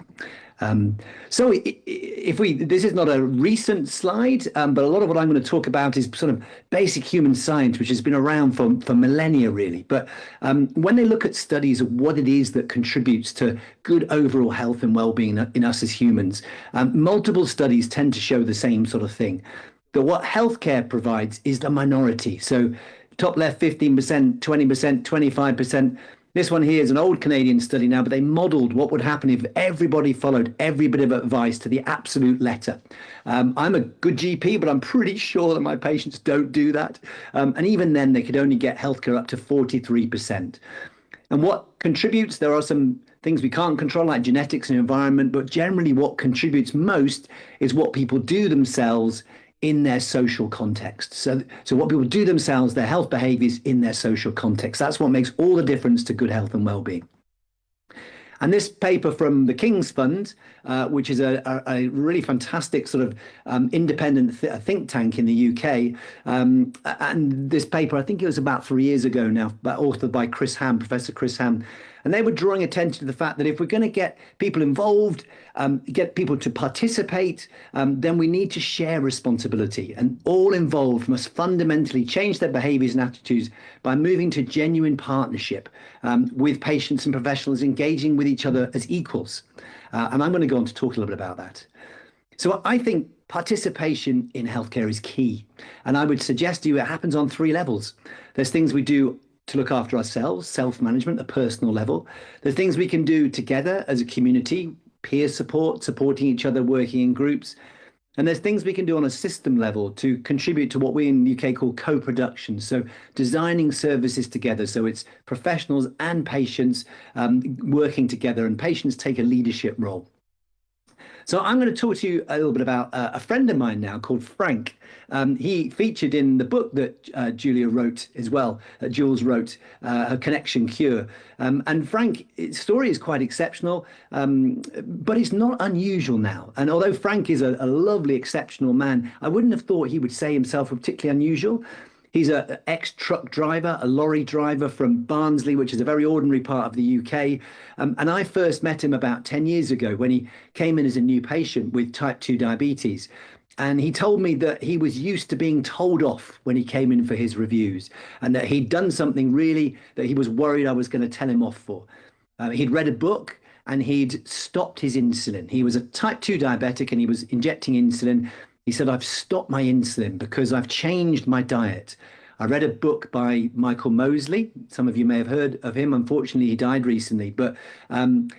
Speaker 3: So this is not a recent slide, but a lot of what I'm going to talk about is sort of basic human science, which has been around for millennia, really. But when they look at studies of what it is that contributes to good overall health and well-being in us as humans, multiple studies tend to show the same sort of thing. That what healthcare provides is the minority. So top left, 15%, 20%, 25%. This one here is an old Canadian study now, but they modeled what would happen if everybody followed every bit of advice to the absolute letter. I'm a good GP, but I'm pretty sure that my patients don't do that. And even then, they could only get healthcare up to 43%. And what contributes, there are some things we can't control, like genetics and environment, but generally what contributes most is what people do themselves in their social context. So what people do themselves, their health behaviors in their social context. That's what makes all the difference to good health and well-being. And this paper from the King's Fund, which is a really fantastic sort of independent think tank in the UK. And this paper, I think it was about 3 years ago now, authored by Professor Chris Ham. And they were drawing attention to the fact that if we're going to get people involved, get people to participate, then we need to share responsibility. And all involved must fundamentally change their behaviors and attitudes by moving to genuine partnership with patients and professionals engaging with each other as equals. And I'm going to go on to talk a little bit about that. So I think participation in healthcare is key. And I would suggest to you it happens on 3 levels. There's things we do to look after ourselves, self-management, a personal level. There's things we can do together as a community, peer support, supporting each other, working in groups. And there's things we can do on a system level to contribute to what we in the UK call co-production. So designing services together. So it's professionals and patients working together, and patients take a leadership role. So I'm going to talk to you a little bit about a friend of mine now called Frank. He featured in the book that Julia wrote as well, Jules wrote, Her Connection Cure. And Frank's story is quite exceptional, but it's not unusual now. And although Frank is a lovely, exceptional man, I wouldn't have thought he would say himself particularly unusual. He's an ex-truck driver, a lorry driver from Barnsley, which is a very ordinary part of the UK. And I first met him about 10 years ago when he came in as a new patient with type 2 diabetes. And he told me that he was used to being told off when he came in for his reviews, and that he'd done something really that he was worried I was going to tell him off for. He'd read a book and he'd stopped his insulin. He was a type 2 diabetic and he was injecting insulin. He said, I've stopped my insulin because I've changed my diet. I read a book by Michael Mosley. Some of you may have heard of him. Unfortunately, he died recently. But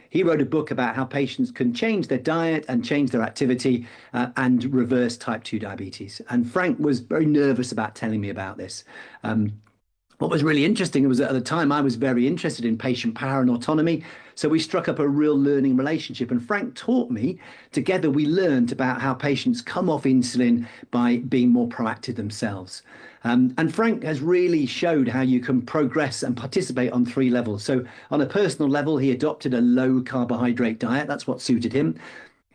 Speaker 3: he wrote a book about how patients can change their diet and change their activity and reverse type 2 diabetes. And Frank was very nervous about telling me about this. What was really interesting was that at the time I was very interested in patient power and autonomy. So we struck up a real learning relationship, and Frank taught me. Together we learned about how patients come off insulin by being more proactive themselves. And Frank has really showed how you can progress and participate on 3 levels. So on a personal level, he adopted a low carbohydrate diet. That's what suited him.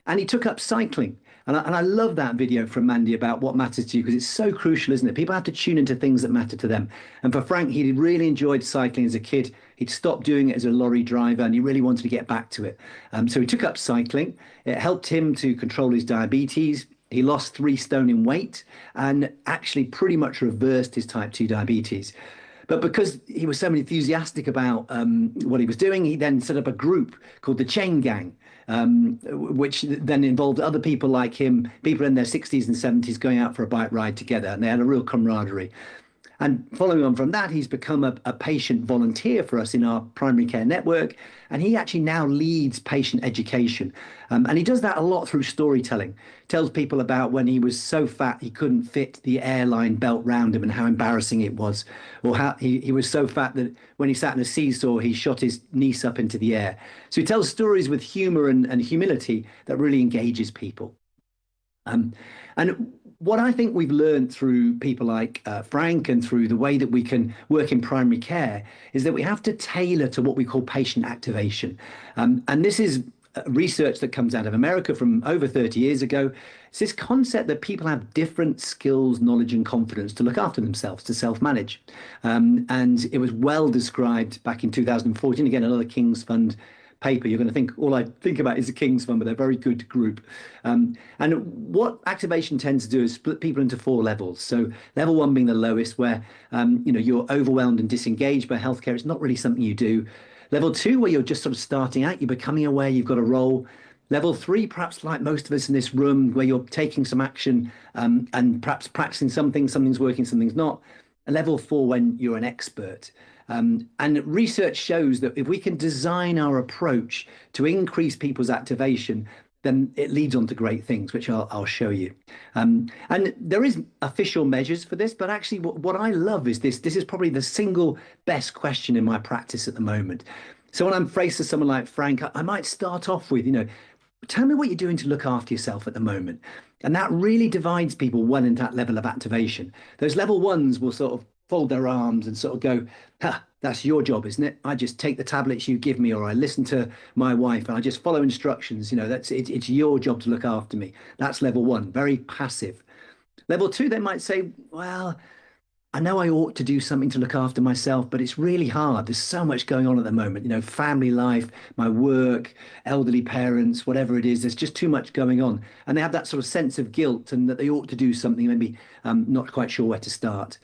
Speaker 3: And he took up cycling. And I love that video from Mandy about what matters to you, because it's so crucial, isn't it? People have to tune into things that matter to them. And for Frank, he really enjoyed cycling as a kid. He'd stopped doing it as a lorry driver and he really wanted to get back to it. So he took up cycling. It helped him to control his diabetes. He lost 3 stone in weight and actually pretty much reversed his type 2 diabetes. But because he was so enthusiastic about what he was doing, he then set up a group called the Chain Gang, which then involved other people like him, people in their 60s and 70s going out for a bike ride together, and they had a real camaraderie. And following on from that, he's become a patient volunteer for us in our primary care network. And he actually now leads patient education. And he does that a lot through storytelling. Tells people about when he was so fat he couldn't fit the airline belt round him and how embarrassing it was. Or how he was so fat that when he sat in a seesaw, he shot his niece up into the air. So he tells stories with humor and humility that really engages people. And what I think we've learned through people like Frank and through the way that we can work in primary care is that we have to tailor to what we call patient activation. And this is research that comes out of America from over 30 years ago. It's this concept that people have different skills, knowledge and confidence to look after themselves, to self-manage. And it was well described back in 2014, again, another King's Fund paper. You're going to think all I think about is the King's Fund, but they're a very good group. And what activation tends to do is split people into 4 levels. So level 1 being the lowest, where you're overwhelmed and disengaged by healthcare. It's not really something you do. Level 2, where you're just sort of starting out, you're becoming aware you've got a role. Level 3, perhaps like most of us in this room, where you're taking some action and perhaps practicing something's working, something's not. And level 4, when you're an expert. And research shows that if we can design our approach to increase people's activation, then it leads on to great things, which I'll show you. And there is official measures for this, but actually what I love is this. This is probably the single best question in my practice at the moment. So when I'm faced with someone like Frank, I might start off with, tell me what you're doing to look after yourself at the moment. And that really divides people well into that level of activation. Those level 1s will sort of fold their arms and sort of go, that's your job, isn't it? I just take the tablets you give me, or I listen to my wife and I just follow instructions. It's your job to look after me. That's level 1, very passive. Level 2, they might say, well, I know I ought to do something to look after myself, but it's really hard. There's so much going on at the moment, family life, my work, elderly parents, whatever it is, there's just too much going on. And they have that sort of sense of guilt and that they ought to do something, maybe not quite sure where to start.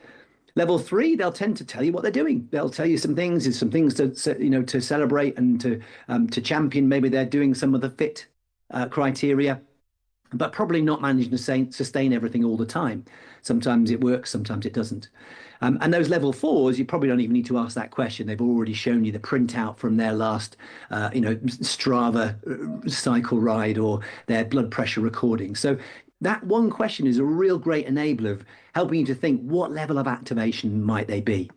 Speaker 3: Level 3, they'll tend to tell you what they're doing. They'll tell you some things to celebrate and to champion. Maybe they're doing some of the fit criteria, but probably not managing to sustain everything all the time. Sometimes it works, sometimes it doesn't. And those level 4s, you probably don't even need to ask that question. They've already shown you the printout from their last, Strava cycle ride or their blood pressure recording. So that one question is a real great enabler of helping you to think what level of activation might they be.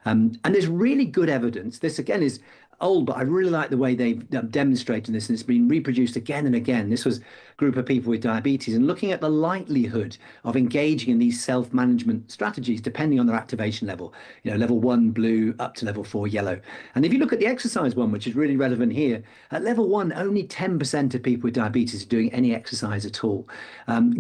Speaker 3: And there's really good evidence. This again is old, but I really like the way they've demonstrated this, and it's been reproduced again and again. This was a group of people with diabetes and looking at the likelihood of engaging in these self-management strategies depending on their activation level. Level 1 blue up to level 4 yellow. And if you look at the exercise one, which is really relevant here, at level 1 only 10% of people with diabetes are doing any exercise at all.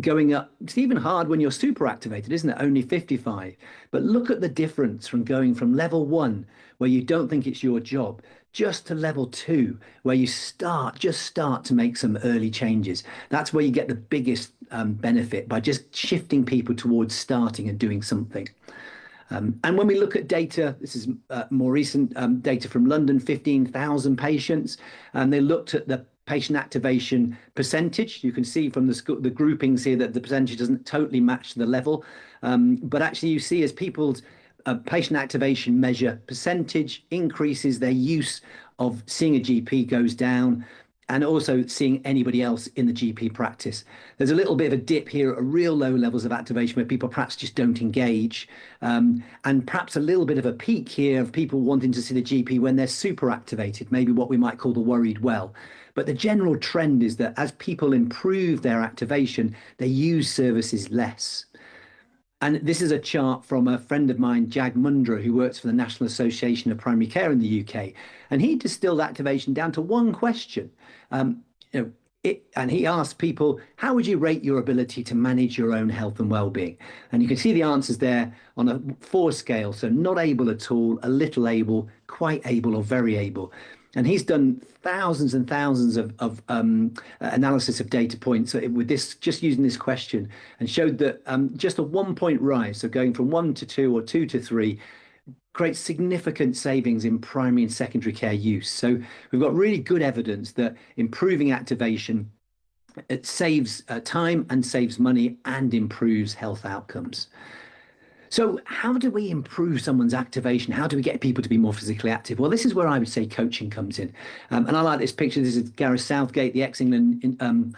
Speaker 3: Going up, it's even hard when you're super activated, isn't it? Only 55. But look at the difference from going from level 1, where you don't think it's your job, just to level 2, where you start to make some early changes. That's where you get the biggest benefit, by just shifting people towards starting and doing something. And when we look at data, this is more recent data from London, 15,000 patients, and they looked at the patient activation percentage. You can see from the groupings here that the percentage doesn't totally match the level, but actually you see as people's patient activation measure percentage increases, their use of seeing a GP goes down, and also seeing anybody else in the GP practice. There's a little bit of a dip here at real low levels of activation where people perhaps just don't engage, and perhaps a little bit of a peak here of people wanting to see the GP when they're super activated, maybe what we might call the worried well. But the general trend is that as people improve their activation, they use services less. And this is a chart from a friend of mine, Jag Mundra, who works for the National Association of Primary Care in the UK. And he distilled activation down to one question. And he asked people, how would you rate your ability to manage your own health and well-being? And you can see the answers there on a 4 scale. So not able at all, a little able, quite able, or very able. And he's done thousands and thousands of analysis of data points with this, just using this question, and showed that just a 1-point rise, so going from 1 to 2 or 2 to 3, creates significant savings in primary and secondary care use. So we've got really good evidence that improving activation, it saves time and saves money and improves health outcomes. So how do we improve someone's activation? How do we get people to be more physically active? Well, this is where I would say coaching comes in. And I like this picture. This is Gareth Southgate, the ex-England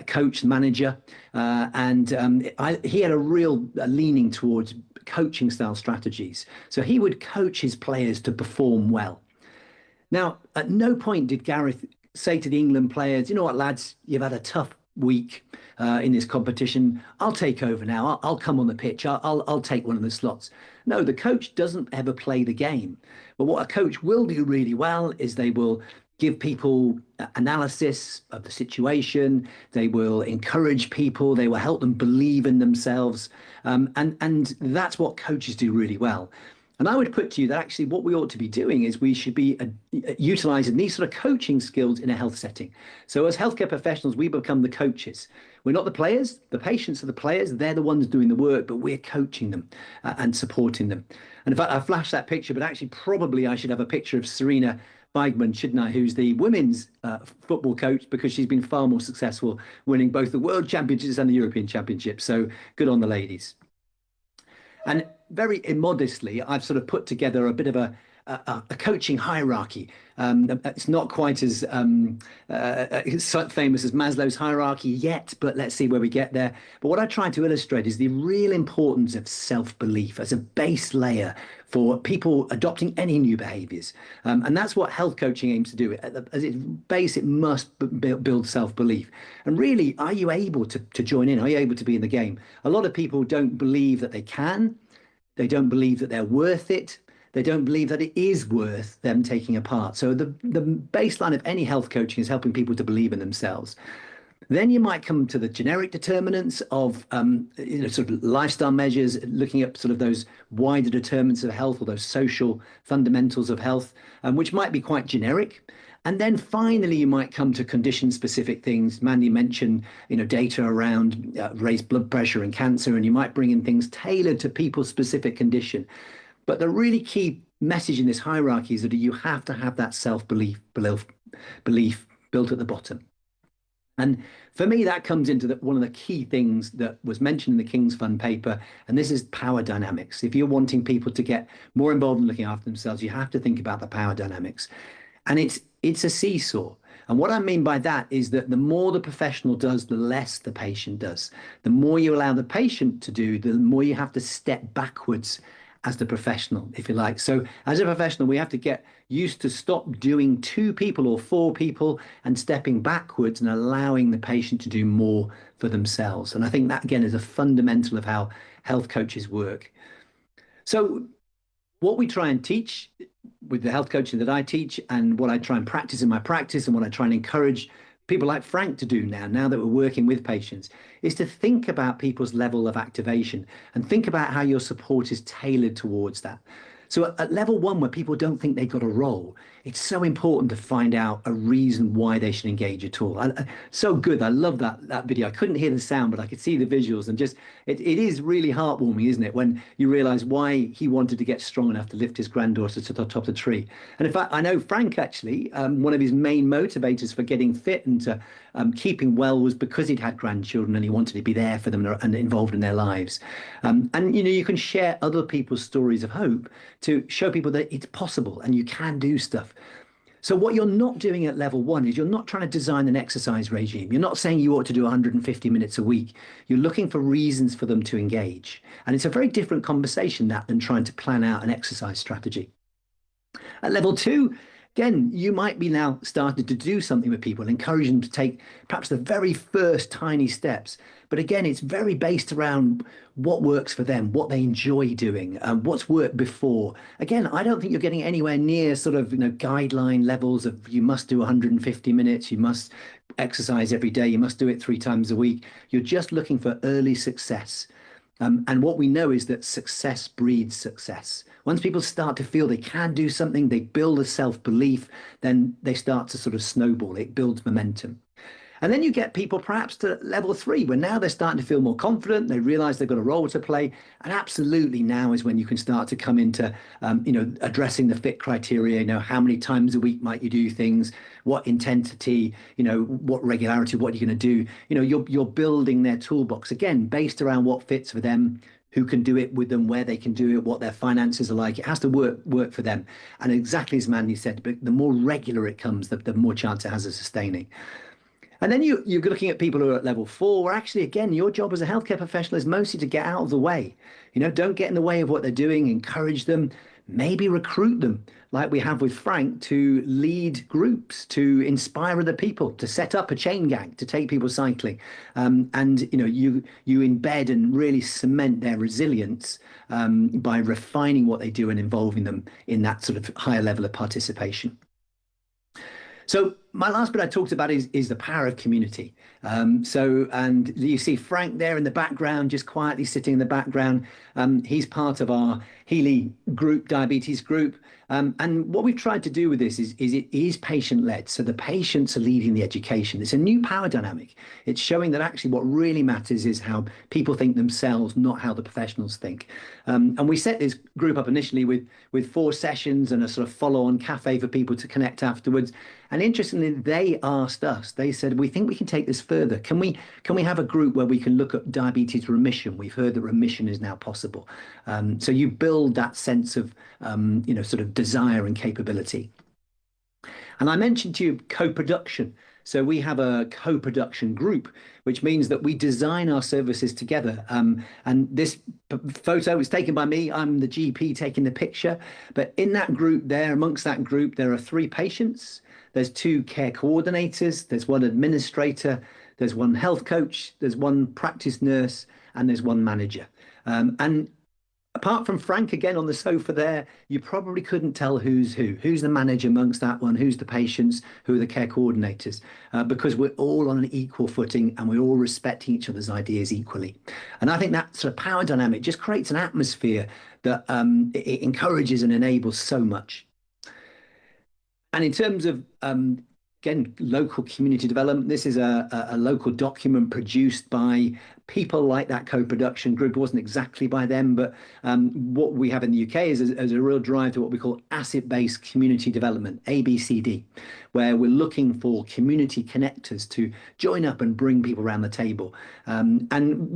Speaker 3: coach, manager. He had a real leaning towards coaching style strategies. So he would coach his players to perform well. Now, at no point did Gareth say to the England players, you know what, lads, you've had a tough week in this competition. I'll take over now. I'll come on the pitch. I'll take one of the slots. No, the coach doesn't ever play the game. But what a coach will do really well is they will give people analysis of the situation. They will encourage people. They will help them believe in themselves. And that's what coaches do really well. And I would put to you that actually what we ought to be doing is we should be utilizing these sort of coaching skills in a health setting. So as healthcare professionals, we become the coaches. We're not the players. The patients are the players. They're the ones doing the work, but we're coaching them and supporting them. And in fact, I flashed that picture, but actually probably I should have a picture of Serena Beigman, shouldn't I, who's the women's football coach, because she's been far more successful, winning both the World Championships and the European Championships. So good on the ladies. And very immodestly, I've sort of put together a bit of a coaching hierarchy. It's not quite as famous as Maslow's hierarchy yet, but let's see where we get there. But what I try to illustrate is the real importance of self-belief as a base layer for people adopting any new behaviors. And that's what health coaching aims to do. As its base, it must build self-belief. And really, are you able to join in? Are you able to be in the game? A lot of people don't believe that they can. They don't believe that they're worth it. They don't believe that it is worth them taking a part. So the baseline of any health coaching is helping people to believe in themselves. Then you might come to the generic determinants of sort of lifestyle measures, looking at sort of those wider determinants of health, or those social fundamentals of health, which might be quite generic. And then finally, you might come to condition-specific things. Mandy mentioned, data around raised blood pressure and cancer, and you might bring in things tailored to people's specific condition. But the really key message in this hierarchy is that you have to have that self-belief built at the bottom. And for me, that comes into one of the key things that was mentioned in the King's Fund paper, and this is power dynamics. If you're wanting people to get more involved in looking after themselves, you have to think about the power dynamics. And it's a seesaw. And what I mean by that is that the more the professional does, the less the patient does. The more you allow the patient to do, the more you have to step backwards as the professional, if you like. So as a professional, we have to get used to stop doing 2 people or 4 people and stepping backwards and allowing the patient to do more for themselves. And I think that, again, is a fundamental of how health coaches work. So what we try and teach with the health coaching that I teach, and what I try and practice in my practice, and what I try and encourage people like Frank to do now that we're working with patients, is to think about people's level of activation and think about how your support is tailored towards that. So at level 1, where people don't think they've got a role, it's so important to find out a reason why they should engage at all. So good. I love that video. I couldn't hear the sound, but I could see the visuals, and just it is really heartwarming, isn't it, when you realize why he wanted to get strong enough to lift his granddaughter to the top of the tree. And in fact, I know Frank, actually, one of his main motivators for getting fit and to keeping well was because he'd had grandchildren and he wanted to be there for them and involved in their lives. And you can share other people's stories of hope to show people that it's possible and you can do stuff. So what you're not doing at level 1 is you're not trying to design an exercise regime. You're not saying you ought to do 150 minutes a week. You're looking for reasons for them to engage. And it's a very different conversation than trying to plan out an exercise strategy. At level 2, again, you might be now starting to do something with people, encourage them to take perhaps the very first tiny steps. But again, it's very based around what works for them, what they enjoy doing, what's worked before. Again, I don't think you're getting anywhere near sort of guideline levels of you must do 150 minutes, you must exercise every day, you must do it 3 times a week. You're just looking for early success. And what we know is that success breeds success. Once people start to feel they can do something, they build a self-belief, then they start to sort of snowball. It builds momentum. And then you get people perhaps to level 3, where now they're starting to feel more confident. They realize they've got a role to play. And absolutely now is when you can start to come into, addressing the fit criteria. How many times a week might you do things? What intensity, what regularity, what are you going to do? You're building their toolbox, again, based around what fits for them, who can do it with them, where they can do it, what their finances are like. It has to work for them. And exactly as Mandy said, the more regular it comes, the more chance it has of sustaining. And then you're looking at people who are at level 4, where actually, again, your job as a healthcare professional is mostly to get out of the way. Don't get in the way of what they're doing, encourage them, maybe recruit them, like we have with Frank, to lead groups, to inspire other people, to set up a chain gang, to take people cycling. You embed and really cement their resilience by refining what they do and involving them in that sort of higher level of participation. So my last bit I talked about is the power of community. And you see Frank there in the background, just quietly sitting in the background. He's part of our Healy group, diabetes group. And what we've tried to do with this is it is patient-led. So the patients are leading the education. It's a new power dynamic. It's showing that actually what really matters is how people think themselves, not how the professionals think. And we set this group up initially with 4 sessions and a sort of follow-on cafe for people to connect afterwards. And interestingly, they asked us, they said, we think we can take this further. Can we have a group where we can look at diabetes remission? We've heard that remission is now possible. So you build that sense of, sort of desire and capability. And I mentioned to you co-production. So we have a co-production group, which means that we design our services together. And this photo was taken by me. I'm the GP taking the picture. But in that group there, amongst that group, there are 3 patients. There's 2 care coordinators. There's 1 administrator. There's 1 health coach. There's 1 practice nurse. And there's 1 manager. And apart from Frank, again, on the sofa there, you probably couldn't tell who's who. Who's the manager amongst that one? Who's the patients? Who are the care coordinators? Because we're all on an equal footing and we're all respecting each other's ideas equally. And I think that sort of power dynamic just creates an atmosphere that it encourages and enables so much. And in terms of, again, local community development, this is a local document produced by people like that co-production group. It wasn't exactly by them, but what we have in the UK is a real drive to what we call asset-based community development, ABCD, where we're looking for community connectors to join up and bring people around the table. And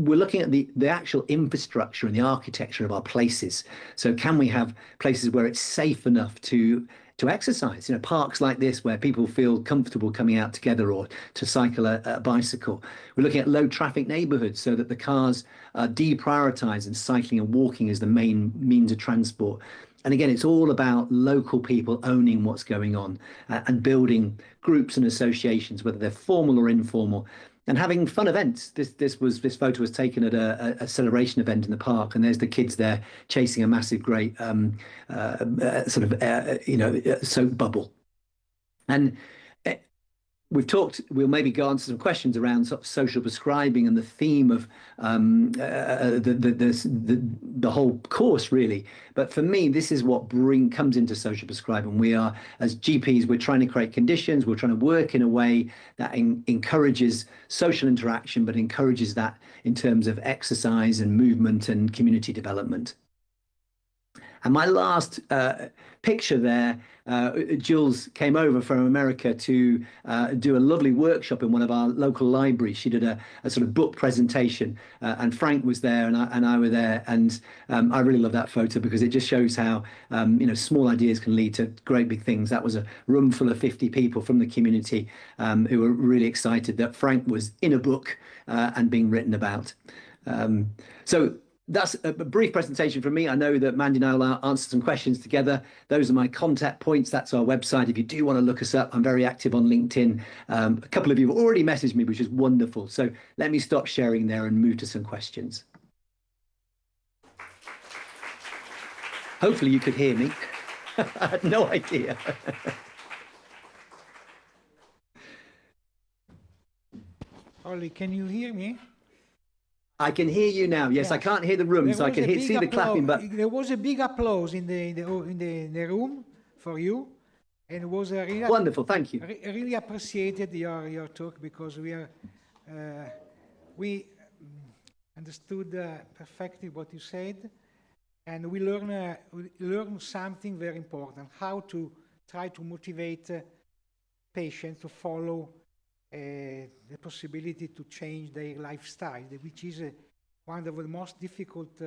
Speaker 3: we're looking at the actual infrastructure and the architecture of our places. So can we have places where it's safe enough to to exercise, parks like this where people feel comfortable coming out together, or to cycle a bicycle. We're looking at low traffic neighborhoods so that the cars are deprioritized and cycling and walking is the main means of transport. And again, it's all about local people owning what's going on, and building groups and associations, whether they're formal or informal, and having fun events. This photo was taken at a celebration event in the park, and there's the kids there chasing a massive, great soap bubble. And we'll maybe go on to some questions around sort of social prescribing and the theme of the whole course, really. But for me, this is what comes into social prescribing. We are, as GPs, we're trying to create conditions, we're trying to work in a way that encourages social interaction, but encourages that in terms of exercise and movement and community development. And my last picture there, Jules came over from America to do a lovely workshop in one of our local libraries. She did a sort of book presentation, and Frank was there, and I were there, and I really love that photo because it just shows how small ideas can lead to great big things. That was a room full of 50 people from the community who were really excited that Frank was in a book and being written about. So that's a brief presentation from me. I know that Mandy and I will answer some questions together. Those are my contact points. That's our website. If you do want to look us up, I'm very active on LinkedIn. A couple of you have already messaged me, which is wonderful. So let me stop sharing there and move to some questions. Hopefully you could hear me. I had no idea.
Speaker 1: Ollie, can you hear me?
Speaker 3: I can hear you now. Yes, I can't hear the room, so I can see the clapping. But
Speaker 1: there was a big applause in the room for you, and it was a really
Speaker 3: wonderful. Thank you.
Speaker 1: Really appreciated your talk, because we understood perfectly what you said, and we learned something very important: how to try to motivate patients to follow the possibility to change their lifestyle, which is one of the most difficult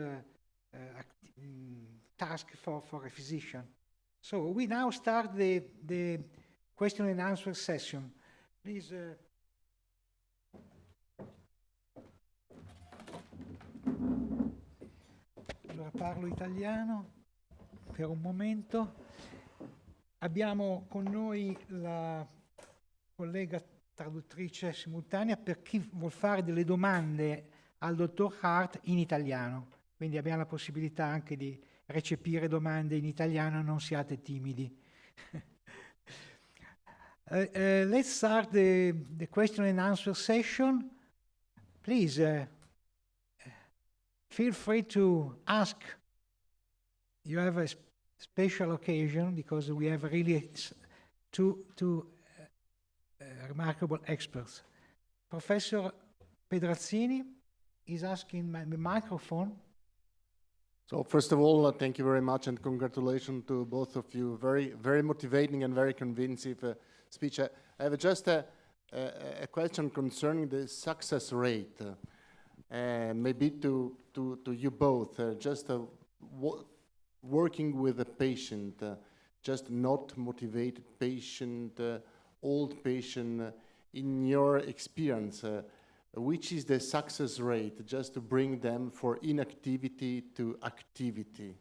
Speaker 1: tasks for a physician. So we now start the question and answer session. Please. Allora parlo italiano per un momento. Abbiamo con noi la collega traduttrice simultanea per chi vuol fare delle domande al dottor Hart in italiano. Quindi abbiamo la possibilità anche di recepire domande in italiano, non siate timidi. Let's start the question and answer session. Please feel free to ask. You have a special occasion because we have really two remarkable experts. Professor Pedrazzini is asking the microphone.
Speaker 4: So first of all, thank you very much and congratulations to both of you. Very, very motivating and very convincing speech. I have just a question concerning the success rate. Maybe to you both, working with a patient, just not motivated patient, old patient, in your experience, which is the success rate just to bring them for inactivity to activity?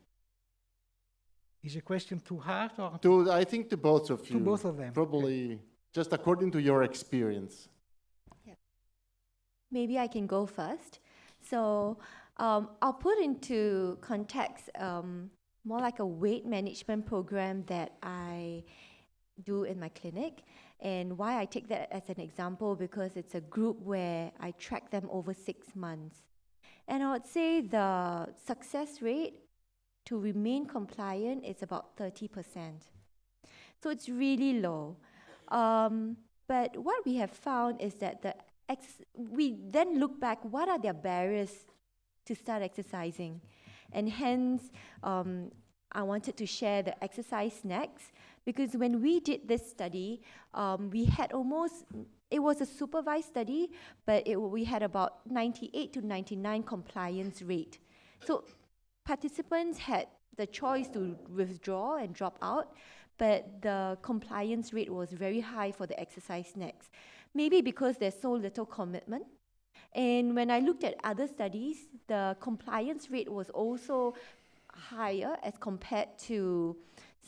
Speaker 1: Is a question too hard or?
Speaker 4: I think to both of you.
Speaker 1: To both of them.
Speaker 4: Probably
Speaker 1: okay.
Speaker 4: Just according to your experience.
Speaker 2: Yeah. Maybe I can go first. So I'll put into context more like a weight management program that I do in my clinic. And why I take that as an example, because it's a group where I track them over 6 months. And I would say the success rate to remain compliant is about 30%. So it's really low. But what we have found is that we then look back, what are their barriers to start exercising? And hence, I wanted to share the exercise snacks, because when we did this study, we had it was a supervised study, but we had about 98 to 99 compliance rate. So participants had the choice to withdraw and drop out, but the compliance rate was very high for the exercise snacks. Maybe because there's so little commitment. And when I looked at other studies, the compliance rate was also higher as compared to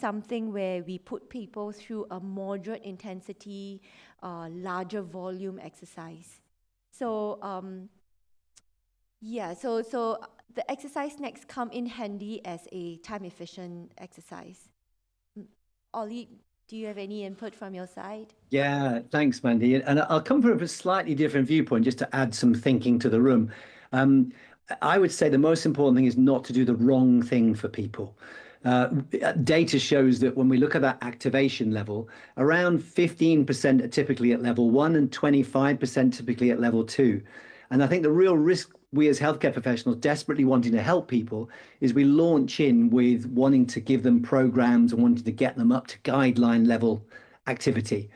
Speaker 2: something where we put people through a moderate intensity, larger volume exercise. So so the exercise snacks come in handy as a time-efficient exercise. Ollie, do you have any input from your side?
Speaker 3: Yeah, thanks, Mandy. And I'll come from a slightly different viewpoint just to add some thinking to the room. I would say the most important thing is not to do the wrong thing for people. Data shows that when we look at that activation level, around 15% are typically at level 1 and 25% typically at level 2. And I think the real risk we as healthcare professionals desperately wanting to help people is we launch in with wanting to give them programs and wanting to get them up to guideline level activity.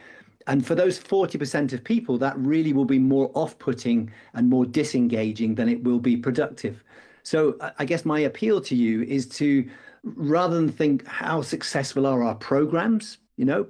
Speaker 3: And for those 40% of people, that really will be more off-putting and more disengaging than it will be productive. So I guess my appeal to you is to, rather than think how successful are our programs,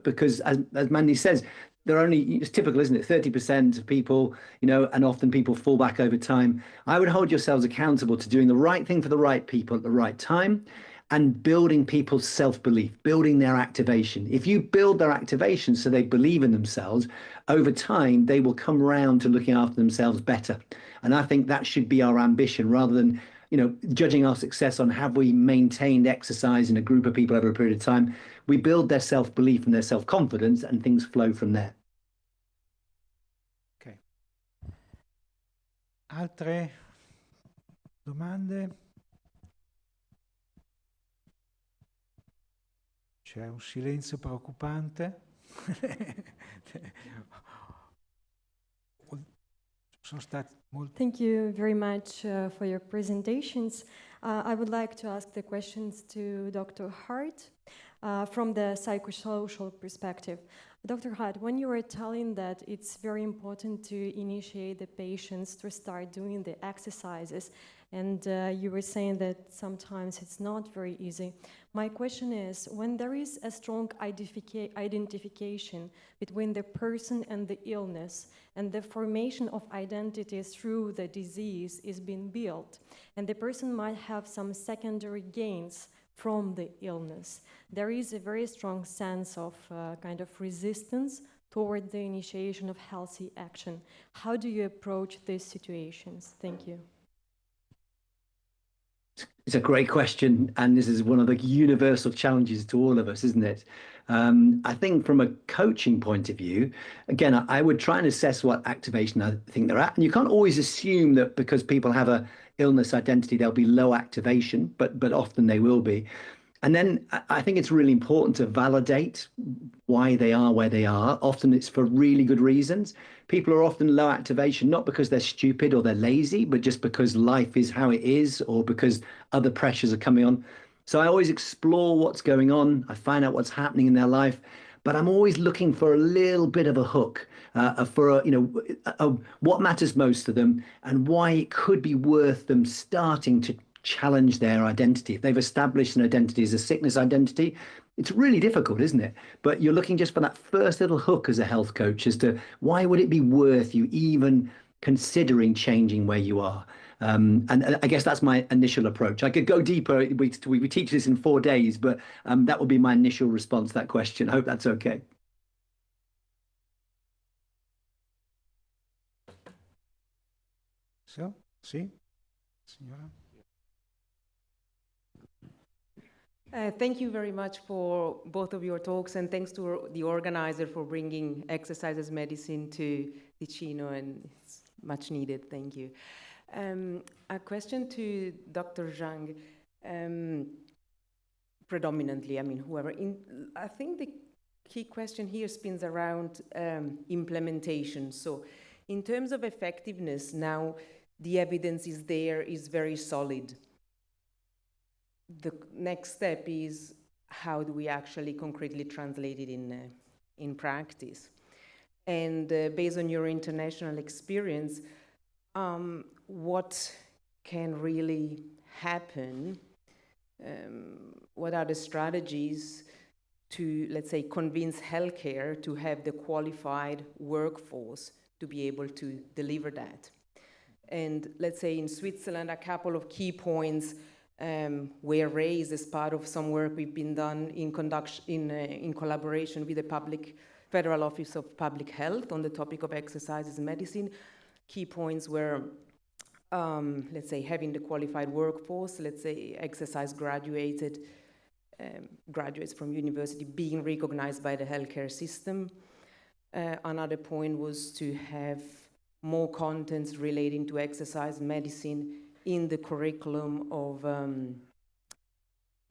Speaker 3: because as Mandy says, they're only, it's typical, isn't it? 30% of people, and often people fall back over time. I would hold yourselves accountable to doing the right thing for the right people at the right time and building people's self-belief, building their activation. If you build their activation so they believe in themselves, over time, they will come around to looking after themselves better. And I think that should be our ambition rather than, judging our success on have we maintained exercise in a group of people over a period of time. We build their self-belief and their self-confidence and things flow from there.
Speaker 1: Ok. Altre domande? C'è un silenzio preoccupante. Sono stati molti.
Speaker 5: Thank you very much for your presentations. I would like to ask the questions to Dr. Hart from the psychosocial perspective. Dr. Hart, when you were telling that it's very important to initiate the patients to start doing the exercises, and you were saying that sometimes it's not very easy. My question is, when there is a strong identification between the person and the illness, and the formation of identity through the disease is being built, and the person might have some secondary gains from the illness, there is a very strong sense of kind of resistance toward the initiation of healthy action. How do you approach these situations? Thank you.
Speaker 3: It's a great question, and this is one of the universal challenges to all of us, isn't it? I think from a coaching point of view, again, I would try and assess what activation I think they're at. And you can't always assume that because people have a illness identity, there'll be low activation, but often they will be. And then I think it's really important to validate why they are where they are. Often it's for really good reasons. People are often low activation, not because they're stupid or they're lazy, but just because life is how it is or because other pressures are coming on. So I always explore what's going on. I find out what's happening in their life, but I'm always looking for a little bit of a hook for what matters most to them and why it could be worth them starting to challenge their identity. If they've established an identity as a sickness identity, it's really difficult, isn't it? But you're looking just for that first little hook as a health coach as to why would it be worth you even considering changing where you are. And I guess that's my initial approach. I could go deeper. We teach this in 4 days, but that would be my initial response to that question. I hope that's okay.
Speaker 1: So, sì, signora.
Speaker 6: Thank you very much for both of your talks, and thanks to the organizer for bringing exercise as medicine to Ticino, and it's much needed. Thank you. A question to Dr. Zhang, predominantly, whoever. I think the key question here spins around implementation. So in terms of effectiveness, now the evidence is there, is very solid. The next step is how do we actually concretely translate it in practice? And based on your international experience, what can really happen? What are the strategies to, let's say, convince healthcare to have the qualified workforce to be able to deliver that. And let's say in Switzerland, a couple of key points were raised as part of some work we've been done in collaboration with the Federal Office of Public Health on the topic of exercise in medicine. Key points were, let's say, having the qualified workforce, let's say exercise graduates from university being recognized by the healthcare system. Another point was to have more contents relating to exercise medicine in the curriculum of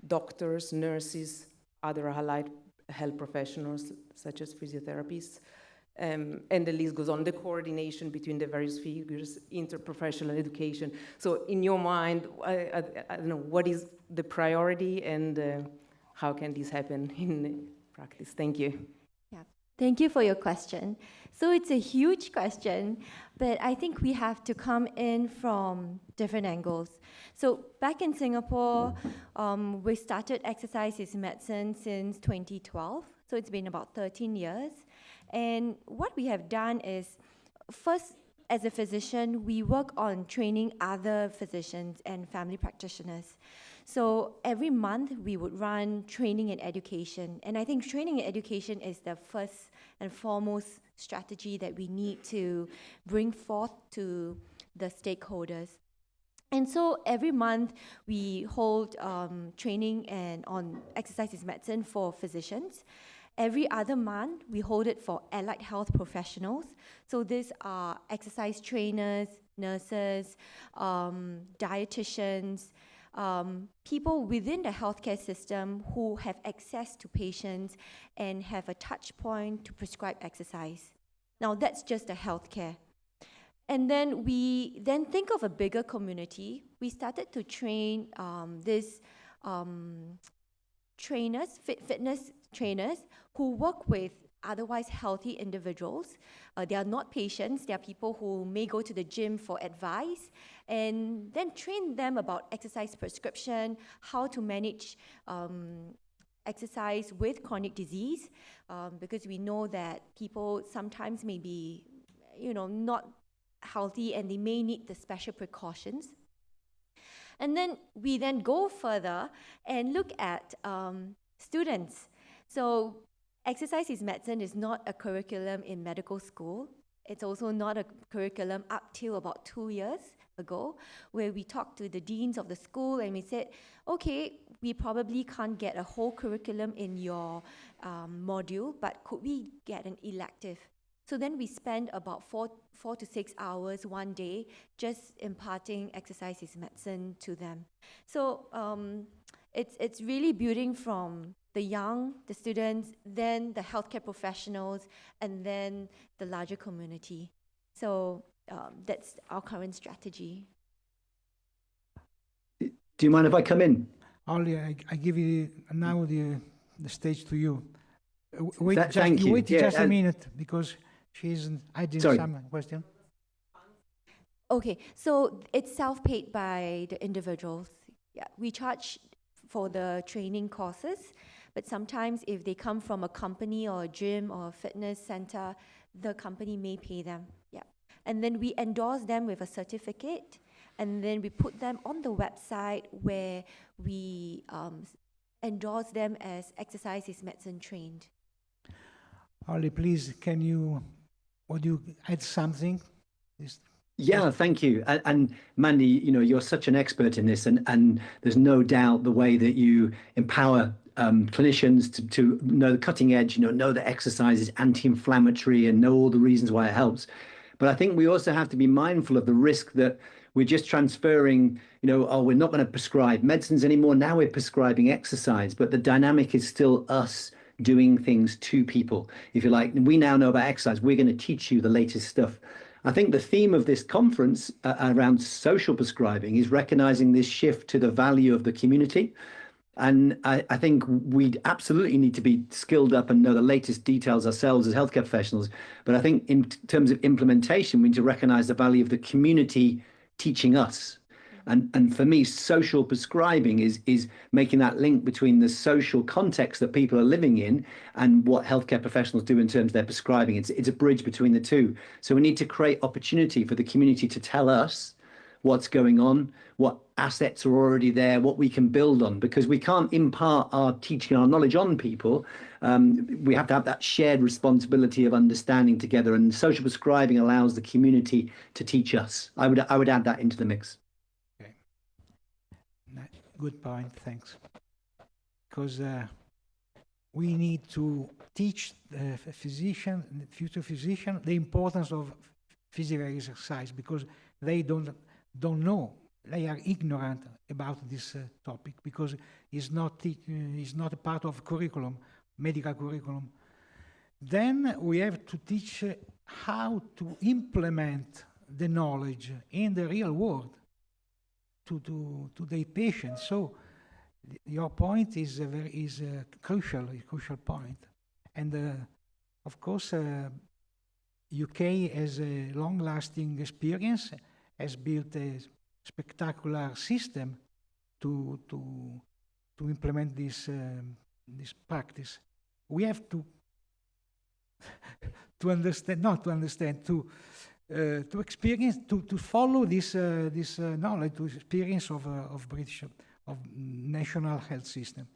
Speaker 6: doctors, nurses, other allied health professionals, such as physiotherapists. And the list goes on, the coordination between the various figures, interprofessional education. So in your mind, I don't know, what is the priority and how can this happen in practice? Thank you.
Speaker 2: Yeah, thank you for your question. So it's a huge question, but I think we have to come in from different angles. So back in Singapore, we started exercise is medicine since 2012. So it's been about 13 years. And what we have done is, first, as a physician, we work on training other physicians and family practitioners. So every month, we would run training and education. And I think training and education is the first and foremost strategy that we need to bring forth to the stakeholders. And so every month, we hold training and on exercise is medicine for physicians. Every other month, we hold it for allied health professionals. So these are exercise trainers, nurses, dietitians, people within the healthcare system who have access to patients and have a touch point to prescribe exercise. Now, that's just the healthcare. And then we then think of a bigger community. We started to train these trainers, fitness trainers, who work with otherwise healthy individuals. They are not patients, they are people who may go to the gym for advice, and then train them about exercise prescription, how to manage exercise with chronic disease, because we know that people sometimes may be, not healthy and they may need the special precautions. And then we then go further and look at students. So exercise is medicine is not a curriculum in medical school. It's also not a curriculum up till about 2 years ago, where we talked to the deans of the school and we said, okay, we probably can't get a whole curriculum in your module, but could we get an elective? So then we spend about 4 to 6 hours one day just imparting exercise is medicine to them. So it's really building from the young, the students, then the healthcare professionals, and then the larger community. So that's our current strategy.
Speaker 3: Do you mind if I come in?
Speaker 1: Ollie, I give you now the stage to you. Wait,
Speaker 3: Thank you.
Speaker 1: Wait just a minute, because I did some question.
Speaker 2: Okay, so it's self-paid by the individuals. Yeah, we charge for the training courses, but sometimes if they come from a company or a gym or a fitness center, the company may pay them. Yeah, and then we endorse them with a certificate, and then we put them on the website where we endorse them as exercise is medicine trained.
Speaker 1: Ollie, please, would you add something?
Speaker 3: Yeah, thank you. And Mandy, you're such an expert in this, and there's no doubt the way that you empower clinicians to know the cutting edge, know that exercise is anti-inflammatory and know all the reasons why it helps. But I think we also have to be mindful of the risk that we're just transferring, we're not going to prescribe medicines anymore. Now we're prescribing exercise, but the dynamic is still us doing things to people. If you like, we now know about exercise, we're going to teach you the latest stuff. I think the theme of this conference around social prescribing is recognizing this shift to the value of the community. And I think we absolutely need to be skilled up and know the latest details ourselves as healthcare professionals. But I think in terms of implementation, we need to recognize the value of the community teaching us. And for me, social prescribing is making that link between the social context that people are living in and what healthcare professionals do in terms of their prescribing. It's a bridge between the two. So we need to create opportunity for the community to tell us what's going on, what assets are already there, what we can build on, because we can't impart our teaching, our knowledge on people. We have to have that shared responsibility of understanding together, and social prescribing allows the community to teach us. I would add that into the mix.
Speaker 1: Okay. Good point, thanks. Because we need to teach the physician, the future physician, the importance of physical exercise, because they don't know, they are ignorant about this topic, because it's not a part of curriculum, medical curriculum. Then we have to teach how to implement the knowledge in the real world to the patient. So your point is a crucial point. And of course, UK has a long-lasting experience, has built a spectacular system to implement this practice. We have to experience, to follow this knowledge, to experience of British, of national health system.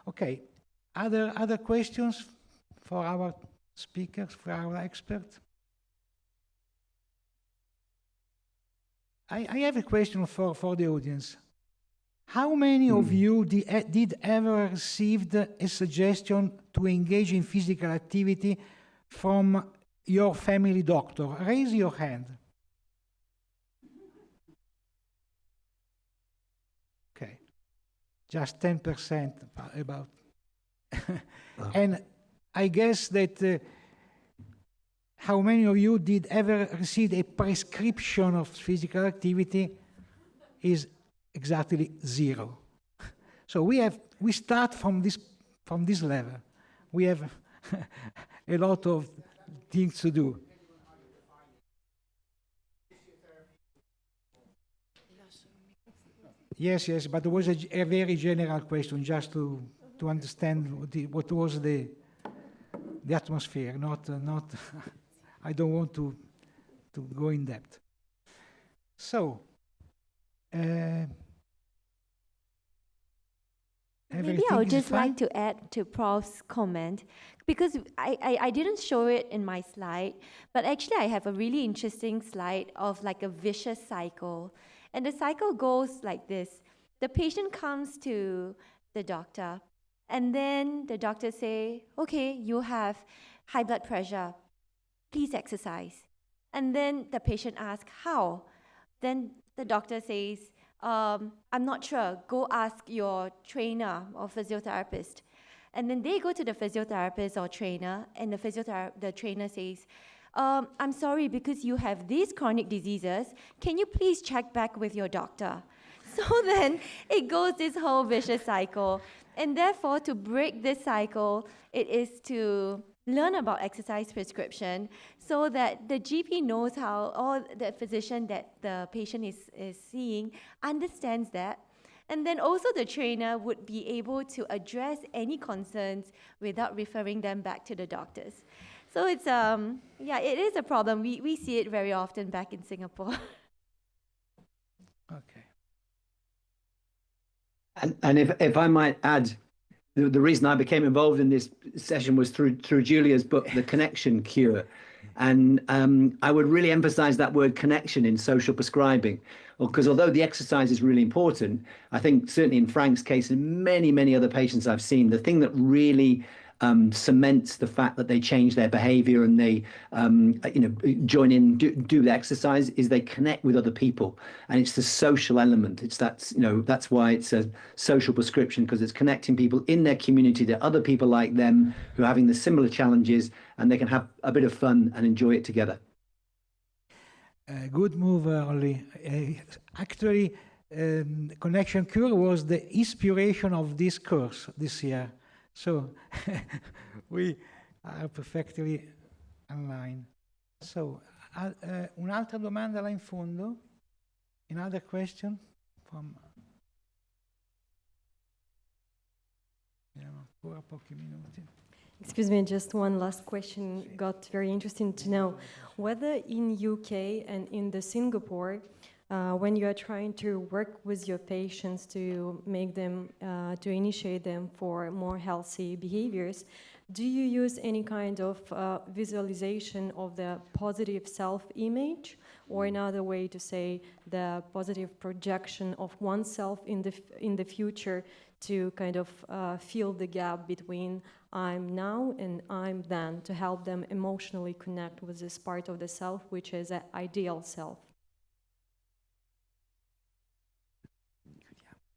Speaker 1: Okay, other questions for our speakers, for our experts? I have a question for the audience. How many of you did ever receive a suggestion to engage in physical activity from your family doctor? Raise your hand. Okay, just 10% about.
Speaker 3: Wow.
Speaker 1: And I guess that how many of you did ever receive a prescription of physical activity is exactly 0. So we start from this level. We have a lot of things to do. Yes, but it was a very general question, just to understand what was the atmosphere, not I don't want to go in depth. So,
Speaker 2: maybe I would just like to add to Prof's comment, because I didn't show it in my slide, but actually I have a really interesting slide of like a vicious cycle. And the cycle goes like this. The patient comes to the doctor, and then the doctor say, okay, you have high blood pressure, please exercise. And then the patient asks, how? Then the doctor says, I'm not sure, go ask your trainer or physiotherapist. And then they go to the physiotherapist or trainer, and the trainer says, I'm sorry, because you have these chronic diseases, can you please check back with your doctor? So then it goes this whole vicious cycle. And therefore, to break this cycle, it is to learn about exercise prescription so that the GP knows how, or the physician that the patient is seeing understands that. And then also the trainer would be able to address any concerns without referring them back to the doctors. So it's, it is a problem. We see it very often back in Singapore.
Speaker 1: Okay.
Speaker 3: And if I might add, the reason I became involved in this session was through Julia's book, The Connection Cure. And I would really emphasize that word connection in social prescribing, because although the exercise is really important, I think certainly in Frank's case and many, many other patients I've seen, the thing that really cements the fact that they change their behavior and they join in, do the exercise, is they connect with other people. And it's the social element. That's why it's a social prescription, because it's connecting people in their community to other people like them who are having the similar challenges, and they can have a bit of fun and enjoy it together.
Speaker 1: Good move, Ollie. Actually, Connection Cure was the inspiration of this course this year. So we are perfectly online. So, un'altra domanda là in fondo? Another question? Abbiamo ancora pochi minuti.
Speaker 5: Excuse me, just one last question. Got very interesting to know whether in UK and in the Singapore, when you are trying to work with your patients to make them, to initiate them for more healthy behaviors, do you use any kind of visualization of the positive self-image, or another way to say the positive projection of oneself in the future to kind of fill the gap between I'm now and I'm then, to help them emotionally connect with this part of the self, which is an ideal self?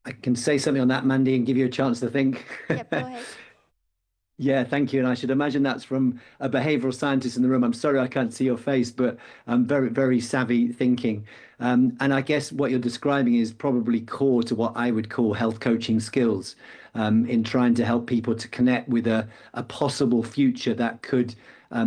Speaker 3: I can say something on that, Mandy, and give you a chance to think.
Speaker 2: Yep, go ahead.
Speaker 3: Yeah, thank you. And I should imagine that's from a behavioral scientist in the room. I'm sorry I can't see your face, but very, very savvy thinking. And I guess what you're describing is probably core to what I would call health coaching skills, in trying to help people to connect with a possible future that could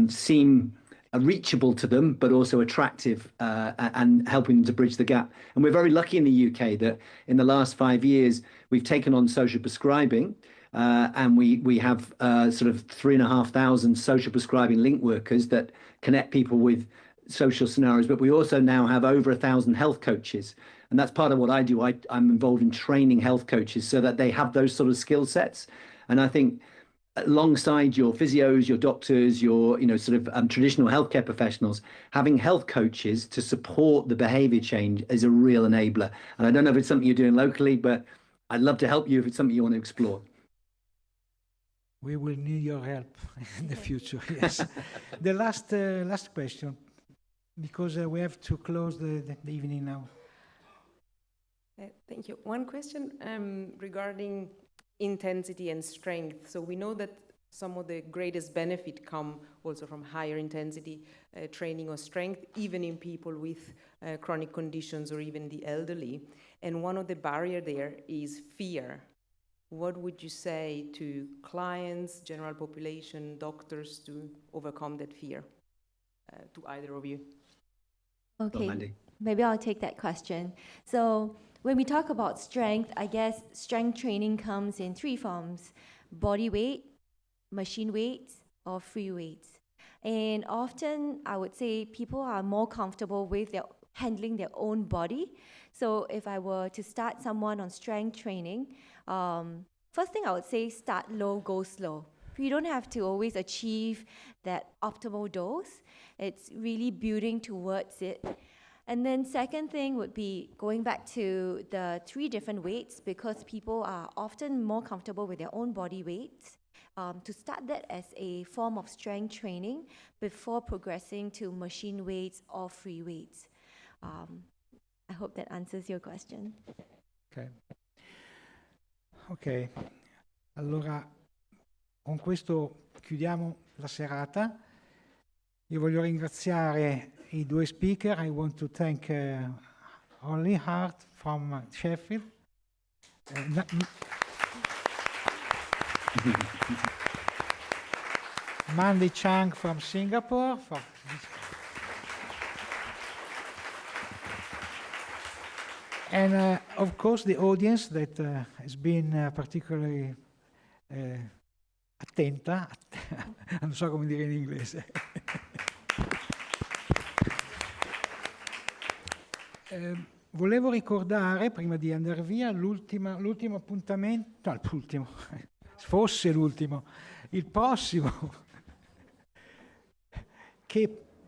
Speaker 3: seem reachable to them, but also attractive, and helping them to bridge the gap. And we're very lucky in the UK that in the last 5 years, we've taken on social prescribing. And we have sort of 3,500 social prescribing link workers that connect people with social scenarios. But we also now have over 1,000 health coaches. And that's part of what I do. I'm involved in training health coaches so that they have those sort of skill sets. And I think alongside your physios, your doctors, your sort of traditional healthcare professionals, having health coaches to support the behavior change is a real enabler. And I don't know if it's something you're doing locally, but I'd love to help you if it's something you want to explore.
Speaker 1: We will need your help in the future, yes. The last question, because we have to close the evening now.
Speaker 6: Thank you. One question regarding intensity and strength. So we know that some of the greatest benefit come also from higher intensity training or strength, even in people with chronic conditions or even the elderly. And one of the barriers there is fear. What would you say to clients, general population, doctors to overcome that fear? To either of you.
Speaker 2: Okay,
Speaker 3: Mandy.
Speaker 2: maybe I'll take that question. So when we talk about strength, I guess strength training comes in 3 forms: body weight, machine weights, or free weights. And often I would say people are more comfortable with handling their own body. So if I were to start someone on strength training, first thing I would say, start low, go slow. You don't have to always achieve that optimal dose. It's really building towards it. And then second thing would be going back to the 3 different weights, because people are often more comfortable with their own body weights. To start that as a form of strength training before progressing to machine weights or free weights. I hope that answers your question.
Speaker 1: Ok, allora con questo chiudiamo la serata. Io voglio ringraziare i 2 speaker. I want to thank Ollie Hart from Sheffield, Mandy Zhang from Singapore, and of course the audience that has been particularly attenta, non so come dire in inglese. Volevo ricordare, prima di andare via, l'ultimo appuntamento, no, l'ultimo, fosse l'ultimo, il prossimo,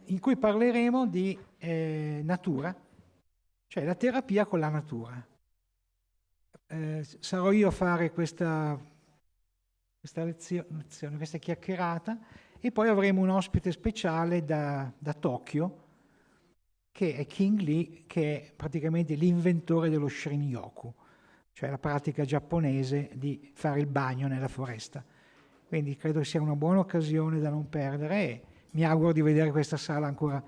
Speaker 1: in cui parleremo di natura, cioè la terapia con la natura. Sarò io a fare questa lezione, questa chiacchierata, e poi avremo un ospite speciale da Tokyo, che è King Lee, che è praticamente l'inventore dello Shin-Yoku, cioè la pratica giapponese di fare il bagno nella foresta. Quindi credo sia una buona occasione da non perdere, e mi auguro di vedere questa sala ancora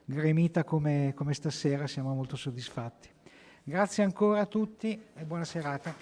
Speaker 1: gremita come stasera. Siamo molto soddisfatti. Grazie ancora a tutti e buona serata.